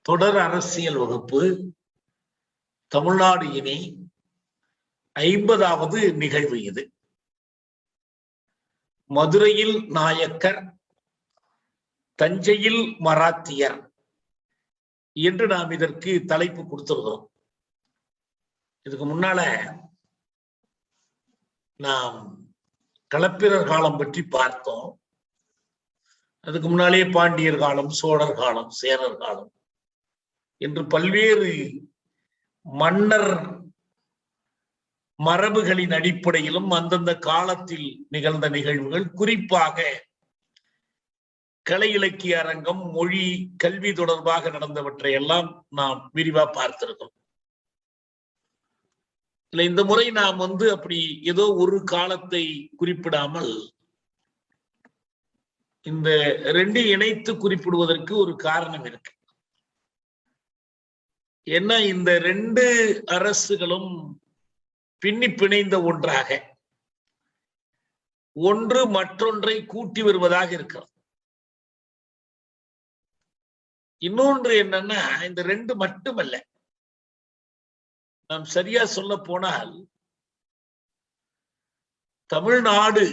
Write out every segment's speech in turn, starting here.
தொடர் அரசியல் வகுப்பு தமிழ்நாடு இனி 50வது நிகழ்வு இது. மதுரையில் நாயக்கர், தஞ்சையில் மராத்தியர் என்று நாம் இதற்கு தலைப்பு கொடுத்திருக்கிறோம். இதுக்கு முன்னால நாம் களப்பிரர் காலம் பற்றி பார்த்தோம். அதுக்கு முன்னாலே பாண்டியர் காலம், சோழர் காலம், சேரர் காலம் என்று பல்வேறு மன்னர் மரபுகளின் அடிப்படையிலும் அந்தந்த காலத்தில் நிகழ்ந்த நிகழ்வுகள், குறிப்பாக கலை இலக்கிய அரங்கம், மொழி, கல்வி தொடர்பாக நடந்தவற்றை எல்லாம் நாம் விரிவா பார்த்திருக்கிறோம். இந்த முறை நாம் அப்படி ஏதோ ஒரு காலத்தை குறிப்பிடாமல் இந்த ரெண்டு இணைத்து குறிப்பிடுவதற்கு ஒரு காரணம் இருக்கு. ஏன்னா இந்த ரெண்டு அரசுகளும் பின்னி பிணைந்த ஒன்றாக, ஒன்று மற்றொன்றை கூட்டி வருவதாக இருக்கிறது. இன்னொன்று என்னன்னா, இந்த ரெண்டு மட்டுமல்ல, நாம் சரியா சொல்ல போனால் தமிழ்நாடு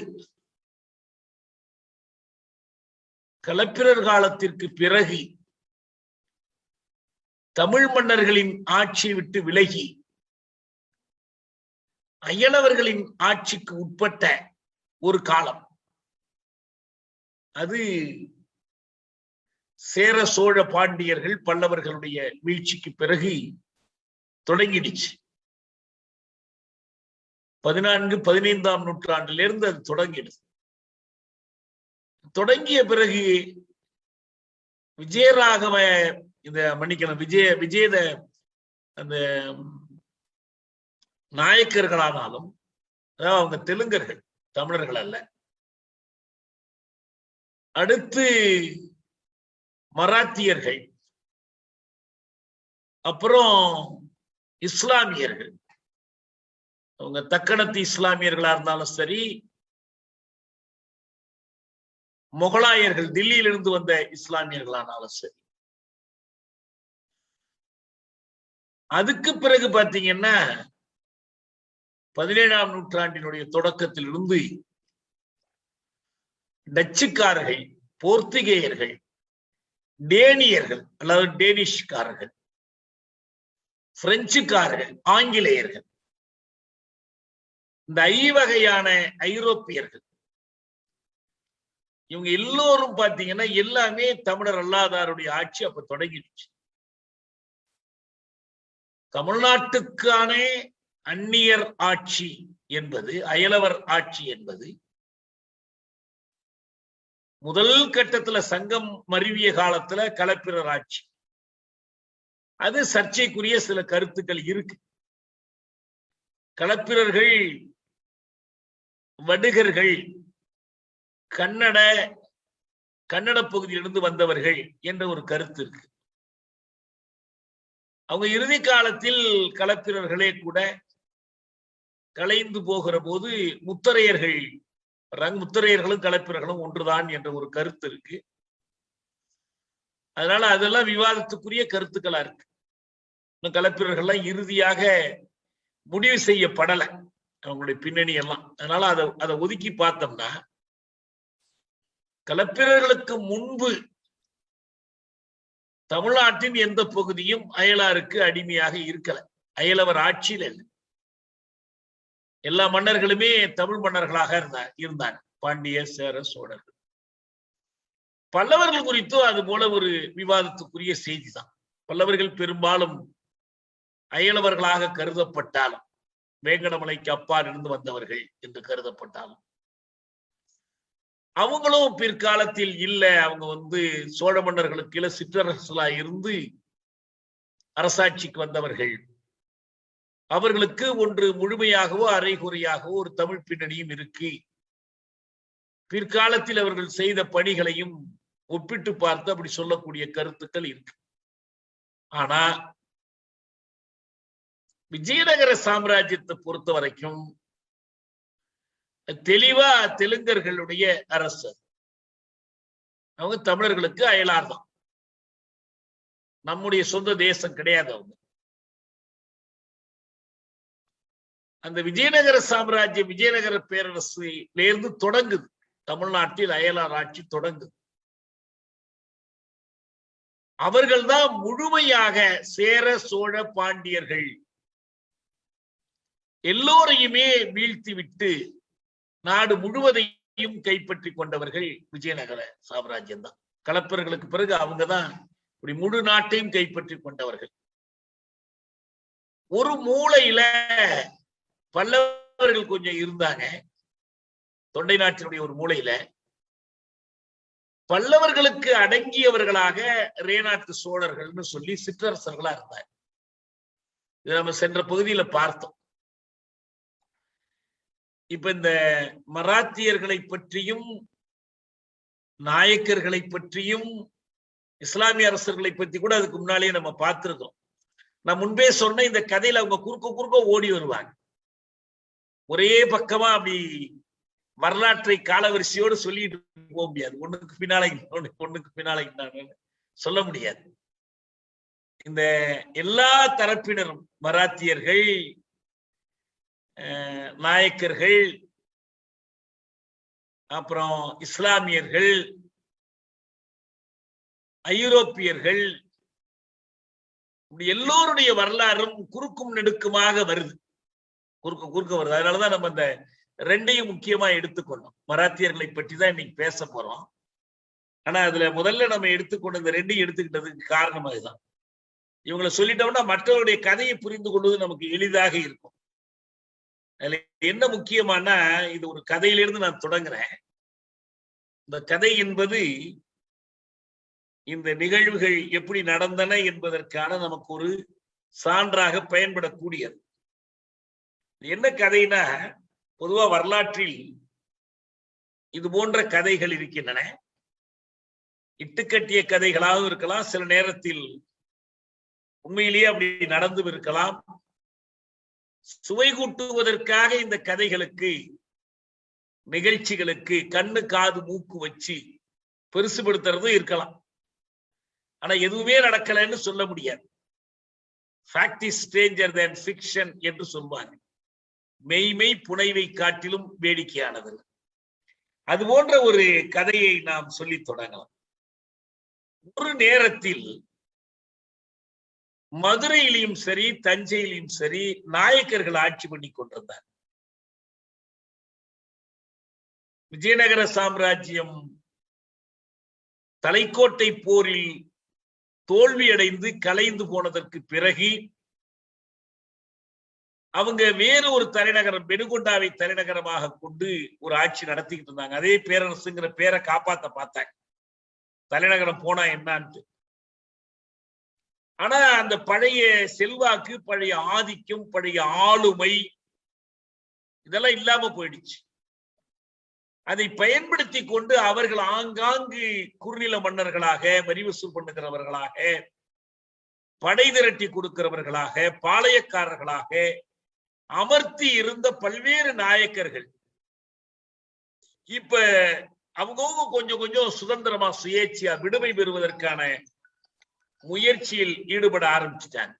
களப்பிரர் காலத்திற்கு பிறகு தமிழ் மன்னர்களின் ஆட்சியை விட்டு விலகி அயலவர்களின் ஆட்சிக்கு உட்பட்ட ஒரு காலம். அது சேர சோழ பாண்டியர்கள் பல்லவர்களுடைய வீழ்ச்சிக்கு பிறகு தொடங்கிடுச்சு. 14, 15ஆம் நூற்றாண்டிலிருந்து அது தொடங்கிடுது. தொடங்கிய பிறகு விஜயராகவ விஜயத அந்த நாயக்கர்களானாலும், அதாவது அவங்க தெலுங்கர்கள், தமிழர்கள் அல்ல. அடுத்து மராத்தியர்கள், அப்புறம் இஸ்லாமியர்கள். அவங்க தக்கணத்து இஸ்லாமியர்களா இருந்தாலும் சரி, முகலாயர்கள் தில்லியிலிருந்து வந்த இஸ்லாமியர்களானாலும் சரி. அதுக்கு பிறகு பாத்தீங்கன்னா 17ஆம் நூற்றாண்டினுடைய தொடக்கத்திலிருந்து டச்சுக்காரர்கள், போர்த்துகேயர்கள், டேனியர்கள் அல்லது டேனிஷ்காரர்கள், பிரெஞ்சுக்காரர்கள், ஆங்கிலேயர்கள், இந்த ஐவகையான ஐரோப்பியர்கள், இவங்க எல்லோரும் பாத்தீங்கன்னா எல்லாமே தமிழர் அல்லாதாருடைய ஆட்சி அப்ப தொடங்கிடுச்சு. தமிழ்நாட்டுக்கான அந்நியர் ஆட்சி என்பது, அயலவர் ஆட்சி என்பது முதல் கட்டத்துல சங்கம் மருவிய காலத்துல களப்பிரர் ஆட்சி. அது சர்ச்சைக்குரிய சில கருத்துக்கள் இருக்கு. களப்பிரர்கள் வடுகர்கள், கன்னட பகுதியிலிருந்து வந்தவர்கள் என்ற ஒரு கருத்து இருக்கு. அவங்க இறுதி காலத்தில் களப்பிரர்களே கூட கலைந்து போகிற போது முத்தரையர்களும் களப்பிரர்களும் ஒன்றுதான் என்ற ஒரு கருத்து இருக்கு. அதனால அதெல்லாம் விவாதத்துக்குரிய கருத்துக்களா இருக்கு. களப்பிரர்கள்லாம் இறுதியாக முடிவு செய்யப்படலை அவங்களுடைய பின்னணி எல்லாம். அதனால அதை ஒதுக்கி பார்த்தோம்னா, களப்பிரர்களுக்கு முன்பு தமிழ்நாட்டின் எந்த பகுதியும் அயலாருக்கு அடிமையாக இருக்கல. அயலவர் ஆட்சியில் இல்லை. எல்லா மன்னர்களுமே தமிழ் மன்னர்களாக இருந்தாங்க. பாண்டிய, சேர, சோழர்கள். பல்லவர்கள் குறித்தும் அது போல ஒரு விவாதத்துக்குரிய செய்தி தான். பல்லவர்கள் பெரும்பாலும் அயலவர்களாக கருதப்பட்டாலும், வேங்கடமலைக்கு அப்பால் இருந்து வந்தவர்கள் என்று கருதப்பட்டாலும், அவங்களும் பிற்காலத்தில் இல்ல, அவங்க சோழ மன்னர்களுக்கு கீழே சிற்றரசலா இருந்து அரசாட்சிக்கு வந்தவர்கள். அவர்களுக்கு ஒன்று முழுமையாகவோ அரைகுறையாகவோ ஒரு தமிழ் பின்னணியும் இருக்கு. பிற்காலத்தில் அவர்கள் செய்த பணிகளையும் ஒப்பிட்டு பார்த்து அப்படி சொல்லக்கூடிய கருத்துக்கள் இருக்கு. ஆனா விஜயநகர சாம்ராஜ்யத்தை பொறுத்த வரைக்கும் தெளிவா தெலுங்கர்களுடைய அரசர், அவங்க தமிழர்களுக்கு அயலார் தான். நம்முடைய சொந்த தேசம் கிடையாது. அவங்க அந்த விஜயநகர சாம்ராஜ்யம், விஜயநகர பேரரசுலேருந்து தொடங்குது. தமிழ்நாட்டில் அயலார் ஆட்சி தொடங்குது. அவர்கள்தான் முழுமையாக சேர சோழ பாண்டியர்கள் எல்லோரையுமே வீழ்த்தி விட்டு நாடு முழுவதையும் கைப்பற்றி கொண்டவர்கள் விஜயநகர சாம்ராஜ்யம் தான். கலப்பர்களுக்கு பிறகு அவங்கதான் இப்படி முழு நாட்டையும் கைப்பற்றி கொண்டவர்கள். ஒரு மூலையில பல்லவர்கள் கொஞ்சம் இருந்தாங்க. தொண்டை நாட்டினுடைய ஒரு மூலையில பல்லவர்களுக்கு அடங்கியவர்களாக ரேநாட்டு சோழர்கள்னு சொல்லி சிற்றரசர்களா இருந்தாங்க. இது நம்ம சென்ற பகுதியில பார்த்தோம். இப்ப இந்த மராத்தியர்களை பற்றியும் நாயக்கர்களை பற்றியும் இஸ்லாமிய அரசர்களை பற்றி கூட அதுக்கு முன்னாலேயே நம்ம பார்த்திருக்கோம். நான் முன்பே சொன்ன இந்த கதையில அவங்க குறுக்க ஓடி வருவாங்க. ஒரே பக்கமா அப்படி வரலாற்றை காலவரிசையோடு சொல்லிட்டு போக முடியாது. ஒண்ணுக்கு பின்னால சொல்ல முடியாது. இந்த எல்லா தரப்பினரும் மராத்தியர்கள், நாயக்கர்கள், அப்புறம் இஸ்லாமியர்கள், ஐரோப்பியர்கள், எல்லோருடைய வரலாறும் குறுக்கும் நெடுக்குமாக வருது. குறுக்க வருது. அதனாலதான் நம்ம இந்த ரெண்டையும் முக்கியமா எடுத்துக்கொண்டோம். மராத்தியர்களை பற்றி தான் இன்னைக்கு பேச போறோம். ஆனா அதுல முதல்ல நம்ம எடுத்துக்கொண்ட இந்த ரெண்டையும் எடுத்துக்கிட்டதுக்கு காரணம் அதுதான். இவங்களை சொல்லிட்டோம்னா மற்றவருடைய கதையை புரிந்து கொள்வது நமக்கு எளிதாக இருக்கும். அதுல என்ன முக்கியமானா, இது ஒரு கதையிலிருந்து நான் தொடங்குறேன். இந்த கதை என்பது இந்த நிகழ்வுகள் எப்படி நடந்தன என்பதற்கான நமக்கு ஒரு சான்றாக பயன்படக்கூடியது. என்ன கதைனா, பொதுவா வரலாற்றில் இது போன்ற கதைகள் இருக்கின்றன. இட்டுக்கட்டிய கதைகளாகவும் இருக்கலாம், சில நேரத்தில் உண்மையிலேயே அப்படி நடந்தும் இருக்கலாம். சுவை கூட்டுவதற்காக இந்த கதைகளுக்கு, நிகழ்ச்சிகளுக்கு கண்ணு காது மூக்கு வச்சு பெருசுபடுத்துறதும் இருக்கலாம். ஆனா எதுவுமே நடக்கலன்னு சொல்ல முடியாது. Fact is Stranger then fiction என்று சொல்வாங்க. மெய்மை புனைவை காட்டிலும் வேடிக்கையானது. அது போன்ற ஒரு கதையை நாம் சொல்லி தொடங்கலாம். ஒரு நேரத்தில் மதுரையிலையும் சரி, தஞ்சையிலையும் சரி, நாயக்கர்கள் ஆட்சி பண்ணி கொண்டிருந்தார். விஜயநகர சாம்ராஜ்யம் தலைக்கோட்டை போரில் தோல்வியடைந்து கலைந்து போனதற்கு பிறகு அவங்க வேறு ஒரு தலைநகரம் பெனுகொண்டாவை தலைநகரமாக கொண்டு ஒரு ஆட்சி நடத்திக்கிட்டு இருந்தாங்க. அதே பேரரசுங்கிற பேரை காப்பாத்த பார்த்தாங்க, தலைநகரம் போனா என்னான்ட்டு. ஆனா அந்த பழைய செல்வாக்கு, பழைய ஆதிக்கம், பழைய ஆளுமை இதெல்லாம் இல்லாம போயிடுச்சு. அதை பயன்படுத்தி கொண்டு அவர்கள் ஆங்காங்கு குறுநில மன்னர்களாக, வரி வசூல் பண்ணுகிறவர்களாக, படை திரட்டி கொடுக்கிறவர்களாக, பாளையக்காரர்களாக அமர்த்தி இருந்த பல்வேறு நாயக்கர்கள் இப்ப அவங்கவுங்க கொஞ்சம் சுதந்திரமா, சுயேட்சையா விடுமை பெறுவதற்கான முயற்சியில் ஈடுபட ஆரம்பிச்சுட்டாங்க.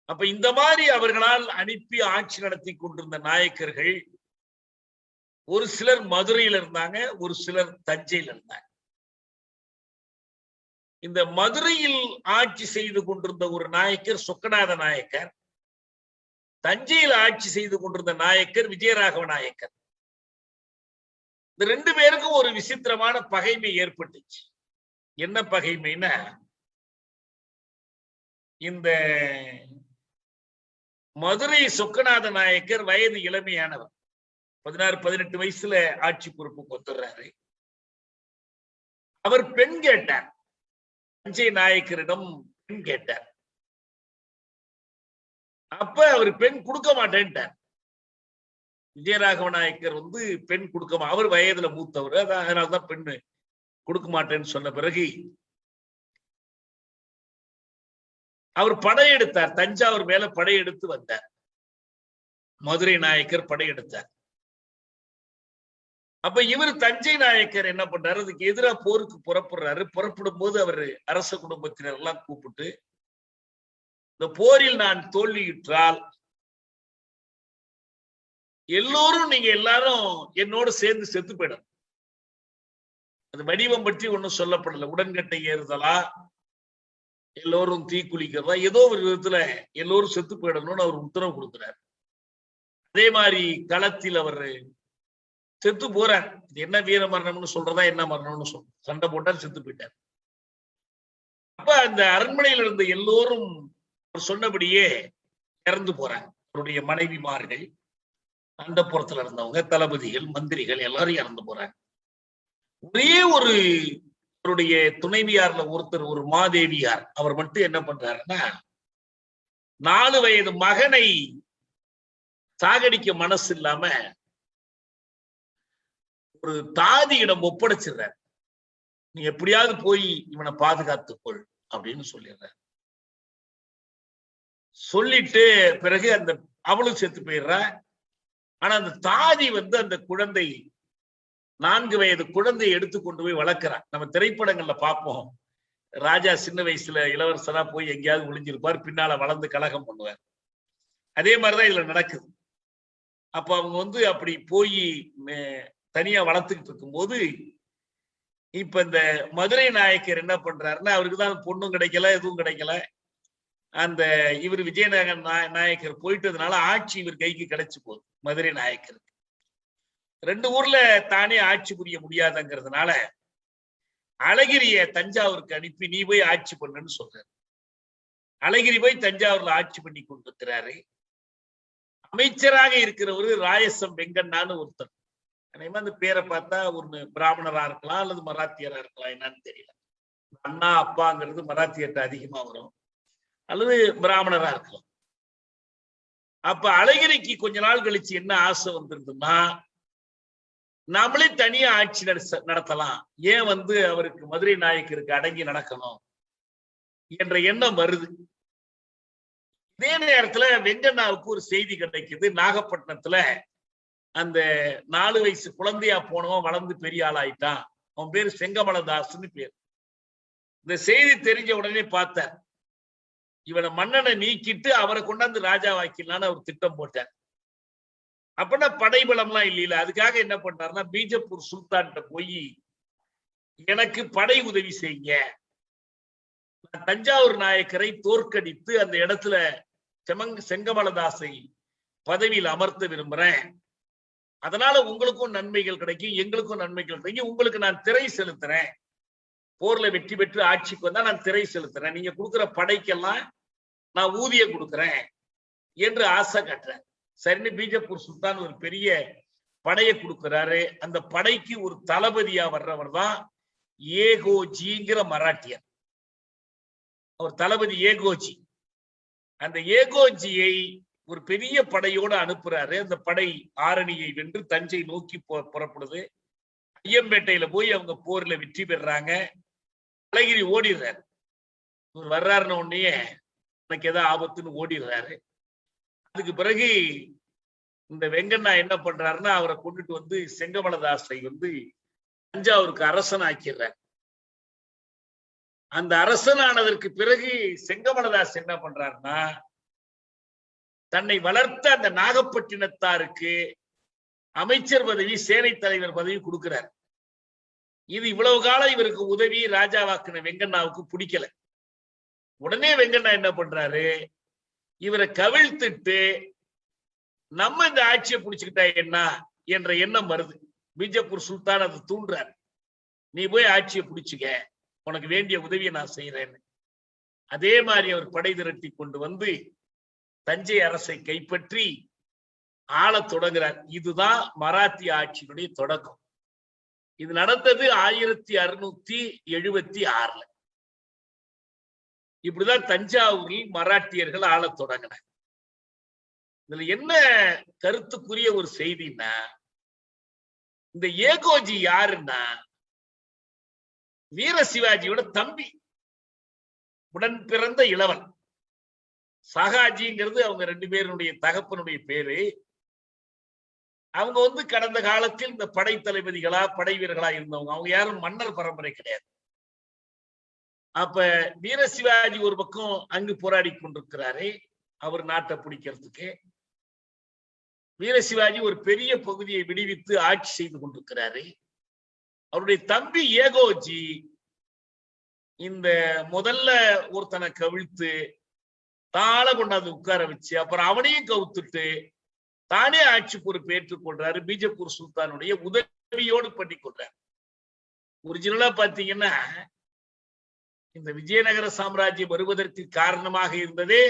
அப்ப இந்த மாதிரி அவர்களால் அனுப்பி ஆட்சி நடத்தி கொண்டிருந்த நாயக்கர்கள் ஒரு சிலர் மதுரையில் இருந்தாங்க, ஒரு சிலர் தஞ்சையில் இருந்தாங்க. இந்த மதுரையில் ஆட்சி செய்து கொண்டிருந்த ஒரு நாயக்கர் சொக்கநாத நாயக்கர், தஞ்சையில் ஆட்சி செய்து கொண்டிருந்த நாயக்கர் விஜயராகவ நாயக்கர். இந்த ரெண்டு பேருக்கும் ஒரு விசித்திரமான பகைமை ஏற்பட்டுச்சு. என்ன பகைமைனா, இந்த மதுரை சொக்கநாத நாயக்கர் வயது இளமையானவர், 16-18 வயசுல ஆட்சி பொறுப்புக்கு வந்துடுறாரு. அவர் பெண் கேட்டார், தஞ்சை நாயக்கரிடம் பெண் கேட்டார். அப்ப அவர் பெண் கொடுக்க மாட்டேன்ட்டார். விஜயராகவ நாயக்கர் பெண் கொடுக்க, அவர் வயதுல மூத்தவர், அதனால்தான் பெண்ணு கொடுக்க மாட்டேன்னு சொன்ன பிறகு அவர் படையெடுத்தார். தஞ்சாவூர் மேல படையெடுத்து வந்தார். மதுரை நாயக்கர் படையெடுத்தார். அப்ப இவர் தஞ்சை நாயக்கர் என்ன பண்றாரு, அதுக்கு எதிராக போருக்கு புறப்படுறாரு. புறப்படும் போது அவர் அரச குடும்பத்தினர் எல்லாம் கூப்பிட்டு, இந்த போரில் நான் தோல்வியுற்றால் எல்லோரும் நீங்க எல்லாரும் என்னோட சேர்ந்து செத்து போயிடும். அது வடிவம் பற்றி ஒண்ணும் சொல்லப்படல. உடன்கட்டை ஏறுதலா, எல்லோரும் தீக்குளிக்கிறதா, ஏதோ ஒரு விதத்துல எல்லோரும் செத்து போயிடணும்னு அவர் உத்தரவு கொடுக்கிறார். அதே மாதிரி களத்தில் அவர் செத்து போறார். இது என்ன வீர மரணம்னு சொல்றதா, என்ன மரணம்னு சொல்ற, சண்டை போட்டார், செத்து போயிட்டார். அப்ப அந்த அரண்மனையில் இருந்த எல்லோரும் சொன்னபடியே இறந்து போறாங்க. அவருடைய மனைவிமார்கள், அந்த புறத்துல இருந்தவங்க, தளபதிகள், மந்திரிகள் எல்லாரும் இறந்து போறாங்க. ஒரே ஒரு அவருடைய துணைவியார்ல ஒருத்தர், ஒரு மாதேவியார், அவர் மட்டும் என்ன பண்றாருன்னா 4 வயது மகனை சாகடிக்க மனசு இல்லாம ஒரு தாதியிடம் ஒப்படைச்சிடுறார். நீ எப்படியாவது போய் இவனை பாதுகாத்துக்கொள் அப்படின்னு சொல்லிடுறார். சொல்லிட்டு பிறகு அந்த அவளும் செத்து போயிடுறா. ஆனா அந்த தாதி அந்த குழந்தை 4 வயது குழந்தையை எடுத்து கொண்டு போய் வளர்க்கிறான். நம்ம திரைப்படங்கள்ல பார்ப்போம், ராஜா சின்ன வயசுல இளவரசரா போய் எங்கேயாவது ஒளிஞ்சிருப்பார், பின்னால வளர்ந்து கலகம் பண்ணுவார். அதே மாதிரிதான் இதுல நடக்குது. அப்ப அவங்க அப்படி போய் தனியா வளர்த்துக்கிட்டு இருக்கும்போது, இப்ப இந்த மதுரை நாயக்கர் என்ன பண்றாருன்னா, அவருக்கு தான் பொண்ணும் கிடைக்கல, எதுவும் கிடைக்கல. அந்த இவர் விஜயநகர நாயக்கர் போயிட்டதுனால ஆட்சி இவர் கைக்கு கிடைச்சு போகுது. மதுரை நாயக்கருக்கு 2 ஊர்ல தானே ஆட்சி புரிய முடியாதுங்கிறதுனால அழகிரிய தஞ்சாவூருக்கு அனுப்பி நீ போய் ஆட்சி பண்ணுன்னு சொல்றாரு. அழகிரி போய் தஞ்சாவூர்ல ஆட்சி பண்ணி கொண்டிருக்கிறாரு. அமைச்சராக இருக்கிறவரு ராயசம் வெங்கண்ணான்னு ஒருத்தர். அந்த பேரை பார்த்தா ஒரு பிராமணரா இருக்கலாம் அல்லது மராத்தியரா இருக்கலாம், என்னன்னு தெரியல. அண்ணா அப்பாங்கிறது மராத்தியர்கிட்ட அதிகமா வரும், அல்லது பிராமணரா இருக்கலாம். அப்ப அழகிரிக்கு கொஞ்ச நாள் கழிச்சு என்ன ஆசை வந்திருந்ததுன்னா, நம்மளே தனியா ஆட்சி நடத்தலாம், ஏன் அவருக்கு மதுரை நாயக்கருக்கு அடங்கி நடக்கணும் என்ற எண்ணம் வருது. இதே நேரத்துல வெங்கண்ணாவுக்கு ஒரு செய்தி கிடைக்குது. நாகப்பட்டினத்துல அந்த 4 வயசு குழந்தையா போனவன் வளர்ந்து பெரிய ஆளாயிட்டான், அவன் பேரு செங்கமலதாஸ்ன்னு பேர். இந்த செய்தி தெரிஞ்ச உடனே பார்த்தார், இவனை மன்னனை நீக்கிட்டு அவரை கொண்டாந்து ராஜா வாக்கிலான்னு அவர் திட்டம் போட்டார். அப்படின்னா படைபலம்லாம் இல்லையில. அதுக்காக என்ன பண்றாருன்னா, பீஜப்பூர் சுல்தான்கிட்ட போய் எனக்கு படை உதவி செய்யுங்க, நான் தஞ்சாவூர் நாயக்கரை தோற்கடித்து அந்த இடத்துல செங்கமலதாசை பதவியில் அமர்த்த விரும்புறேன், அதனால உங்களுக்கும் நன்மைகள் கிடைக்கும், எங்களுக்கும் நன்மைகள் கிடைக்கும், உங்களுக்கு நான் திரை செலுத்துறேன், போர்ல வெற்றி பெற்று ஆட்சிக்கு வந்தா நான் திரை செலுத்துறேன், நீங்க கொடுக்குற படைக்கெல்லாம் நான் ஊதியம் கொடுக்குறேன் என்று ஆசை காட்டுறேன். சரின்னு பீஜப்பூர் சுல்தான் ஒரு பெரிய படையை கொடுக்கிறாரு. அந்த படைக்கு ஒரு தளபதியா வர்றவர் தான் ஏகோஜிங்கிற மராட்டியர். அவர் தளபதி ஏகோஜி. அந்த ஏகோஜியை ஒரு பெரிய படையோடு அனுப்புறாரு. அந்த படை ஆரணியை வென்று தஞ்சை நோக்கி புறப்படுது. ஐயம்பேட்டையில போய் அவங்க போர்ல வெற்றி பெறாங்க. அழகிரி ஓடிடுறாரு. இவர் வர்றாருன்னு உடனே எனக்கு ஏதோ ஆபத்துன்னு ஓடிடுறாரு. அதுக்கு பிறகு இந்த வெங்கண்ணா என்ன பண்றாருன்னா, அவரை கொண்டுட்டு செங்கமலதாசை தஞ்சாவூருக்கு அரசன் ஆக்கிறார். அந்த அரசனானதற்கு பிறகு செங்கமலதாஸ் என்ன பண்றாருன்னா, தன்னை வளர்த்த அந்த நாகப்பட்டினத்தாருக்கு அமைச்சர் பதவி, சேனை தலைவர் பதவி கொடுக்கிறார். இது இவ்வளவு காலம் இவருக்கு உதவி ராஜாவாக்குன வெங்கண்ணாவுக்கு பிடிக்கல. உடனே வெங்கண்ணா என்ன பண்றாரு, இவரை கவிழ்த்துட்டு நம்ம இந்த ஆட்சியை பிடிச்சுக்கிட்டா என்ன என்ற எண்ணம் வருது. பீஜப்பூர் சுல்தான் அதை தூண்டுறாரு, நீ போய் ஆட்சியை பிடிச்சுக்க, உனக்கு வேண்டிய உதவியை நான் செய்யறேன்னு. அதே மாதிரி அவர் படை திரட்டி கொண்டு தஞ்சை அரசை கைப்பற்றி ஆளத் தொடங்குறார். இதுதான் மராத்திய ஆட்சியினுடைய தொடக்கம். இது நடந்தது 1676. இப்படிதான் தஞ்சாவூரில் மராட்டியர்கள் ஆளத் தொடங்கினார். இதுல என்ன கருத்துக்குரிய ஒரு செய்தின்னா, இந்த ஏகோஜி யாருன்னா வீர சிவாஜியோட தம்பி, உடன் பிறந்த இளவன். சகாஜிங்கிறது அவங்க 2 பேருடைய தகப்பனுடைய பேரு. அவங்க வந்து கடந்த காலத்தில் இந்த படை தளபதிகளா படை வீரர்களா இருந்தவங்க, அவங்க யாரும் மன்னர் பரம்பரை கிடையாது. அப்ப வீர சிவாஜி ஒரு பக்கம் அங்கு போராடி கொண்டிருக்கிறாரு அவர் நாட்டை பிடிக்கிறதுக்கு. வீர சிவாஜி ஒரு பெரிய பகுதியை விடுவித்து ஆட்சி செய்து கொண்டிருக்கிறாரு. அவருடைய தம்பி ஏகோஜி இந்த முதல்ல ஒருத்தனை கவிழ்த்து தாழ கொண்டாந்து உட்கார வச்சு அப்புறம் அவனையும் கவுத்துட்டு தானே ஆட்சி பொறுப்பு ஏற்றுக்கொள்றாரு. பீஜப்பூர் சுல்தானுடைய உதவியோடு பண்ணி கொள்றாரு. ஒரிஜினலா பாத்தீங்கன்னா இந்த விஜயநகர சாம்ராஜ்யம் வருவதற்கு காரணமாக இருந்ததே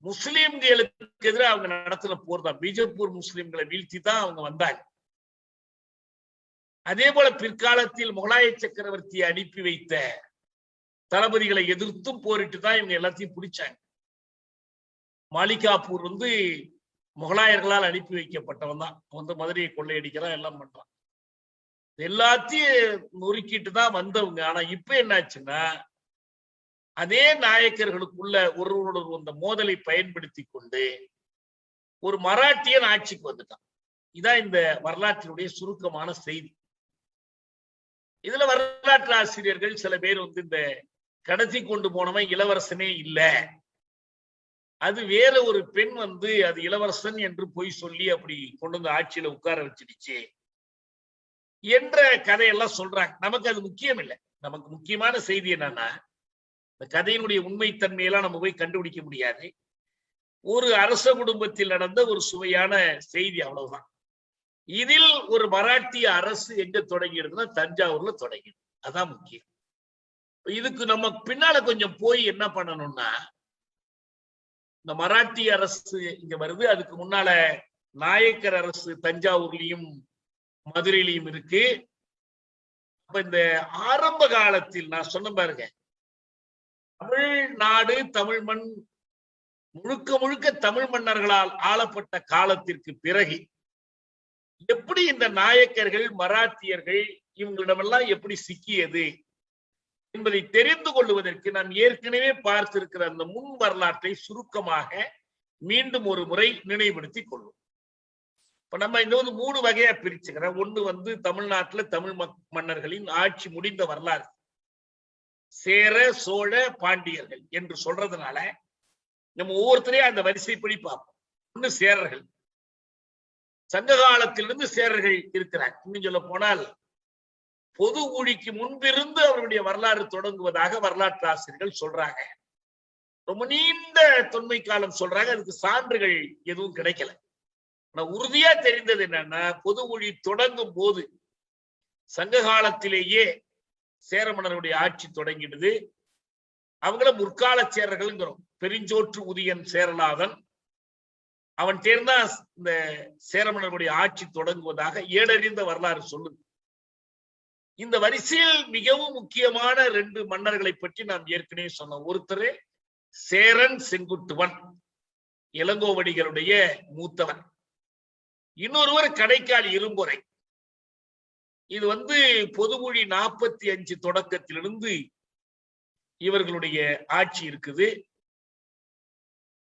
முஸ்லிம்களுக்கு எதிராக அவங்க நடத்தின போர் தான். பீஜப்பூர் முஸ்லிம்களை வீழ்த்தி தான் அவங்க வந்தாங்க. அதே போல பிற்காலத்தில் முகலாய சக்கரவர்த்தியை அனுப்பி வைத்த தளபதிகளை எதிர்த்தும் போரிட்டு தான் இவங்க எல்லாத்தையும் பிடிச்சாங்க. மாலிகாப்பூர் வந்து முகலாயர்களால் அனுப்பி வைக்கப்பட்டவன் தான். வந்து மதுரையை கொள்ளையடிக்கிறான், எல்லாம் பண்றான். எல்லாத்தையும் நொறுக்கிட்டு தான் வந்தவங்க. ஆனா இப்ப என்னாச்சுன்னா அதே நாயக்கர்களுக்குள்ள ஒருவரோட அந்த மோதலை பயன்படுத்தி கொண்டு ஒரு மராட்டியன் ஆட்சிக்கு வந்துட்டான். இதான் இந்த வரலாற்றினுடைய சுருக்கமான செய்தி. இதுல வரலாற்று ஆசிரியர்கள் சில பேர் வந்து இந்த கடத்தி கொண்டு போனவன் இளவரசனே இல்ல, அது வேற ஒரு பெண் வந்து அது இளவரசன் என்று பொய் சொல்லி அப்படி கொண்டு வந்து ஆட்சியில உட்கார வச்சிடுச்சு என்ற கதையெல்லாம் சொல்றாங்க. நமக்கு அது முக்கியம் இல்லை. நமக்கு முக்கியமான செய்தி என்னன்னா இந்த கதையினுடைய உண்மைத்தன்மையெல்லாம் நம்ம போய் கண்டுபிடிக்க முடியாது. ஒரு அரச குடும்பத்தில் நடந்த ஒரு சுவையான செய்தி, அவ்வளவுதான். இதில் ஒரு மராட்டிய அரசு எங்க தொடங்கிடுதுன்னா தஞ்சாவூர்ல தொடங்கிடுது. அதான் முக்கியம். இதுக்கு நம்ம பின்னால கொஞ்சம் போய் என்ன பண்ணணும்னா இந்த மராட்டிய அரசு இங்க வருது. அதுக்கு முன்னால நாயக்கர் அரசு தஞ்சாவூர்லயும் மதுரையிலையும் இருக்கு. அப்ப இந்த ஆரம்ப காலத்தில் நான் சொன்ன பாருங்க, தமிழ்நாடு தமிழ் மண் முழுக்க முழுக்க தமிழ் மன்னர்களால் ஆளப்பட்ட காலத்திற்கு பிறகு எப்படி இந்த நாயக்கர்கள் மராத்தியர்கள் இவங்களிடமெல்லாம் எப்படி சிக்கியது என்பதை தெரிந்து கொள்வதற்கு நாம் ஏற்கனவே பார்த்திருக்கிற அந்த முன் வரலாற்றை சுருக்கமாக மீண்டும் ஒரு முறை நினைவுபடுத்திக் கொள்வோம். இப்ப நம்ம இந்த வந்து 3 வகையா பிரிச்சுக்கிறோம். ஒண்ணு வந்து தமிழ்நாட்டுல தமிழ் மன்னர்களின் ஆட்சி முடிந்த வரலாறு, சேர சோழ பாண்டியர்கள் என்று சொல்றதுனால நம்ம ஒவ்வொருத்தரையும் அந்த வரிசைப்படி பார்ப்போம். ஒண்ணு சேரர்கள். சங்க காலத்திலிருந்து சேரர்கள் இருக்கிறார். இன்னும் சொல்ல போனால் பொது ஊழிக்கு முன்பிருந்து அவருடைய வரலாறு தொடங்குவதாக வரலாற்று ஆசிரியர்கள் சொல்றாங்க. ரொம்ப நீண்ட தொன்மை காலம் சொல்றாங்க. அதுக்கு சான்றுகள் எதுவும் கிடைக்கல. ஆனா உறுதியா தெரிந்தது என்னன்னா பொது ஊழி தொடங்கும் போது சங்க காலத்திலேயே சேர மன்னருடைய ஆட்சி தொடங்கிடுது. அவங்கள முற்கால சேரர்கள்ங்கிறோம். பெருஞ்சோற்று உதியன் சேரலாதன் அவன் தேர்ந்தா இந்த சேர மன்னருடைய ஆட்சி தொடங்குவதாக ஏடறிந்த வரலாறு சொல்லுது. இந்த வரிசையில் மிகவும் முக்கியமான 2 மன்னர்களை பற்றி நாம் ஏற்கனவே சொன்னோம். ஒருத்தர் சேரன் செங்குட்டுவன், இளங்கோவடிகளுடைய மூத்தவன். இன்னொருவர் கடைக்கால் இரும்பொறை. இது வந்து பொதுமொழி 45 தொடக்கத்திலிருந்து இவர்களுடைய ஆட்சி இருக்குது.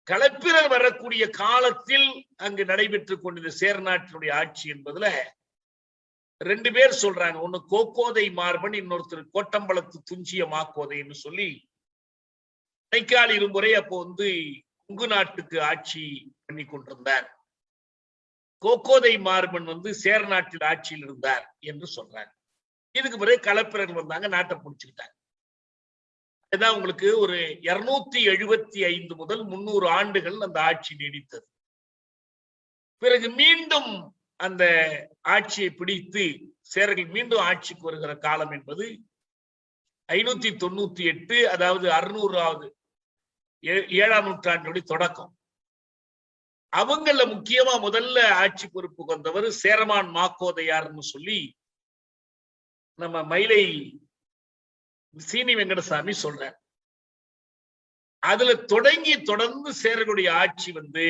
களப்பிரர் வரக்கூடிய காலத்தில் அங்கு நடைபெற்றுக் கொண்டிருந்த சேர நாட்டினுடைய ஆட்சி என்பதுல 2 பேர் சொல்றாங்க. ஒண்ணு கோக்கோதை மார்பன், இன்னொருத்தர் கோட்டம்பலத்து துஞ்சிய மாக்கோதைன்னு சொல்லி கடைக்கால் இருமுறை அப்போ வந்து கொங்கு நாட்டுக்கு ஆட்சி பண்ணி கொண்டிருந்தார். கோக்கோதை மார்பன் வந்து சேர நாட்டில் ஆட்சியில் இருந்தார் என்று சொல்றாங்க. இதுக்கு பிறகு களப்பிரர்கள் வந்தாங்க, நாட்டை பிடிச்சுக்கிட்டாங்க. இதான் உங்களுக்கு ஒரு 275 முதல் 300 ஆண்டுகள் அந்த ஆட்சி நீடித்தது. பிறகு மீண்டும் அந்த ஆட்சியை பிடித்து சேரர்கள் மீண்டும் ஆட்சிக்கு வருகிற காலம் என்பது 598, அதாவது 600வது 7ஆம் நூற்றாண்டுடைய தொடக்கம். அவங்கள முக்கியமா முதல்ல ஆட்சி பொறுப்புக்கு வந்தவர் சேரமான் மாக்கோதையார்னு சொல்லி நம்ம மயிலை சீனி வெங்கடசாமி சொல்றார். அதுல தொடங்கி தொடர்ந்து சேரர்களுடைய ஆட்சி வந்து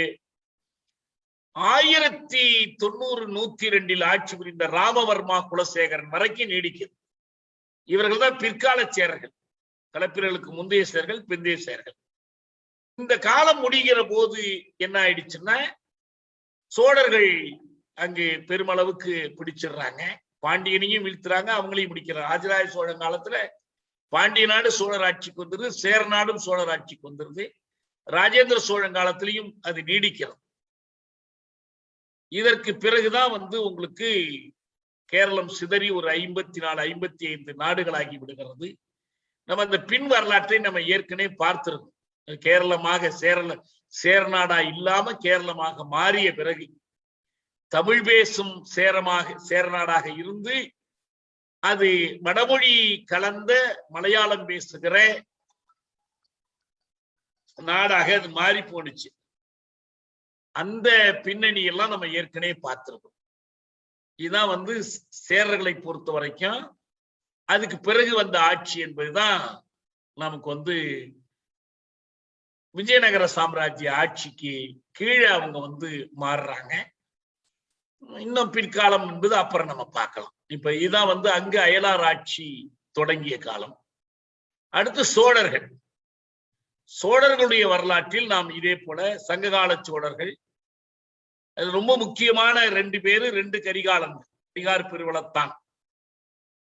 1090-102 ஆட்சி புரிந்த ராமவர்மா குலசேகரன் வரைக்கும் நீடிக்கிறது. இவர்கள் தான் பிற்கால சேரர்கள். களப்பிரர்களுக்கு முந்தைய சேரர்கள், பிந்தைய சேரர்கள். இந்த காலம் முடிகிற போது என்ன ஆயிடுச்சுன்னா சோழர்கள் அங்கு பெருமளவுக்கு பிடிச்சிடுறாங்க. பாண்டியனையும் வீழ்த்துறாங்க, அவங்களையும் பிடிக்கிறாங்க. ராஜராஜ சோழன் காலத்துல பாண்டிய நாடு சோழர் ஆட்சிக்கு வந்துருது, சேர நாடும் சோழர் ஆட்சிக்கு வந்துருது. ராஜேந்திர சோழன் காலத்திலையும் அது நீடிக்கிறது. இதற்கு பிறகுதான் உங்களுக்கு கேரளம் சிதறி ஒரு 54, 55 நாடுகளாகி விடுகிறது. நம்ம அந்த பின் வரலாற்றை நம்ம ஏற்கனவே பார்த்திருக்கோம். கேரளமாக சேர நாடா இல்லாம கேரளமாக மாறிய பிறகு தமிழ் பேசும் சேர நாடாக இருந்து அது வடமொழி கலந்த மலையாளம் பேசுகிற நாடாக அது மாறி போனுச்சு. அந்த பின்னணி எல்லாம் நம்ம ஏற்கனவே பார்த்திருக்கோம். இதுதான் சேரர்களை பொறுத்த வரைக்கும் அதுக்கு பிறகு வந்த ஆட்சி என்பதுதான் நமக்கு விஜயநகர சாம்ராஜ்ய ஆட்சிக்கு கீழே அவங்க மாறுறாங்க. இன்னும் பிற்காலம் என்பது அப்புறம் நம்ம பார்க்கலாம். இப்ப இதுதான் அங்கு அயலார் ஆட்சி தொடங்கிய காலம். அடுத்து சோழர்களுடைய வரலாற்றில் நாம் இதே போல சங்ககால சோழர்கள், அது ரொம்ப முக்கியமான 2 பேரு, 2 கரிகாலன். கரிகார் பெருவளத்தான்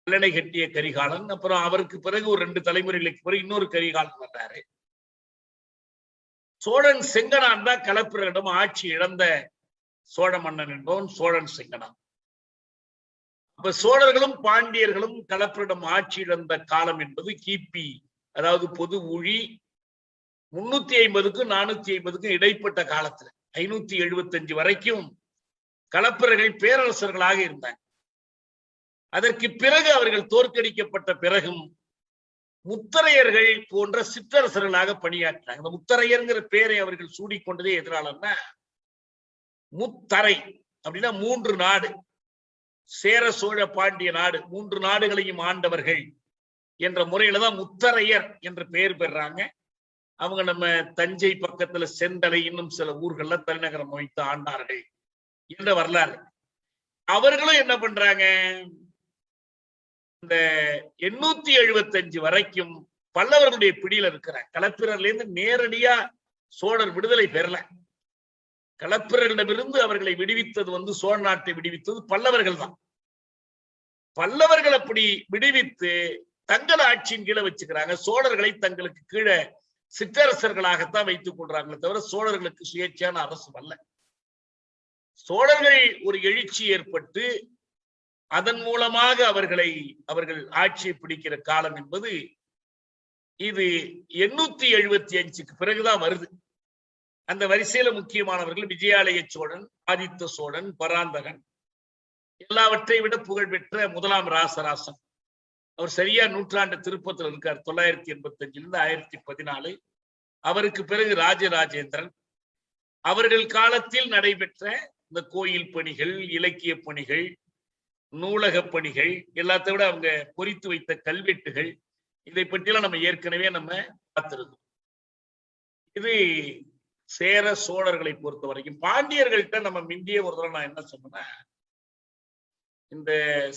வெள்ளனை கட்டிய கரிகாலன். அப்புறம் அவருக்கு பிறகு ஒரு 2 தலைமுறைகளுக்கு பிறகு இன்னொரு கரிகாலன் வந்தாரு. சோழன் செங்கனான் தான் களப்பிரரிடம் ஆட்சி இழந்த சோழ மன்னன் என்பவன் சோழன் செங்கனான். அப்ப சோழர்களும் பாண்டியர்களும் களப்பிரிடம் ஆட்சி இழந்த காலம் என்பது கிபி, அதாவது பொது ஊழி 350க்கும் 450க்கும் இடைப்பட்ட காலத்துல 575 வரைக்கும் களப்பிரர்கள் பேரரசர்களாக இருந்தாங்க. அதற்கு பிறகு அவர்கள் தோற்கடிக்கப்பட்ட பிறகும் முத்தரையர்கள் போன்ற சிற்றரசர்களாக பணியாற்றினாங்க. இந்த முத்தரையர்ங்கிற பேரை அவர்கள் சூடிக்கொண்டதே எதனாலன்னா, முத்தரை அப்படின்னா 3 நாடு, சேர சோழ பாண்டிய நாடு 3 நாடுகளையும் ஆண்டவர்கள் என்ற முறையில தான் முத்தரையர் என்ற பெயர் பெறாங்க. அவங்க நம்ம தஞ்சை பக்கத்துல செந்தலை இன்னும் சில ஊர்கள்ல தலைநகரம் வைத்து ஆண்டார்கள் என்ற வரலாறு. அவர்களும் என்ன பண்றாங்க, இந்த 875 வரைக்கும் பல்லவர்களுடைய பிடியில இருக்கிறாங்க. களப்பிரர்ல இருந்து நேரடியா சோழர் விடுதலை பெறல. களப்பிரர்களிடமிருந்து அவர்களை விடுவித்தது சோழ நாட்டை விடுவித்தது பல்லவர்கள் தான். பல்லவர்கள் அப்படி விடுவித்து தங்கள் ஆட்சியின் கீழே வச்சுக்கிறாங்க. சோழர்களை தங்களுக்கு கீழே சிற்றரசர்களாகத்தான் வைத்துக் கொள்றாங்களே தவிர சோழர்களுக்கு சுயேட்சையான அரசு அல்ல. சோழர்கள் ஒரு எழுச்சி ஏற்பட்டு அதன் மூலமாக அவர்கள் ஆட்சியை பிடிக்கிற காலம் என்பது இது 875க்கு பிறகுதான் வருது. அந்த வரிசையில முக்கியமானவர்கள் விஜயாலய சோழன், ஆதித்த சோழன், பராந்தகன், எல்லாவற்றை விட புகழ்பெற்ற 1ஆம் ராசராசன். அவர் சரியா நூற்றாண்டு திருப்பத்தில் இருக்கார். 985 1014. அவருக்கு பிறகு ராஜராஜேந்திரன். அவர்கள் காலத்தில் நடைபெற்ற இந்த கோயில் பணிகள், இலக்கிய பணிகள், நூலக பணிகள், எல்லாத்தை விட அவங்க பொறித்து வைத்த கல்வெட்டுகள், இதை பற்றியெல்லாம் நம்ம ஏற்கனவே பார்த்திருக்கோம். இது சேர சோழர்களை பொறுத்த வரைக்கும். பாண்டியர்கள்ட்ட நம்ம மிந்திய ஒரு தடவை நான் என்ன சொன்னேன்னா, இந்த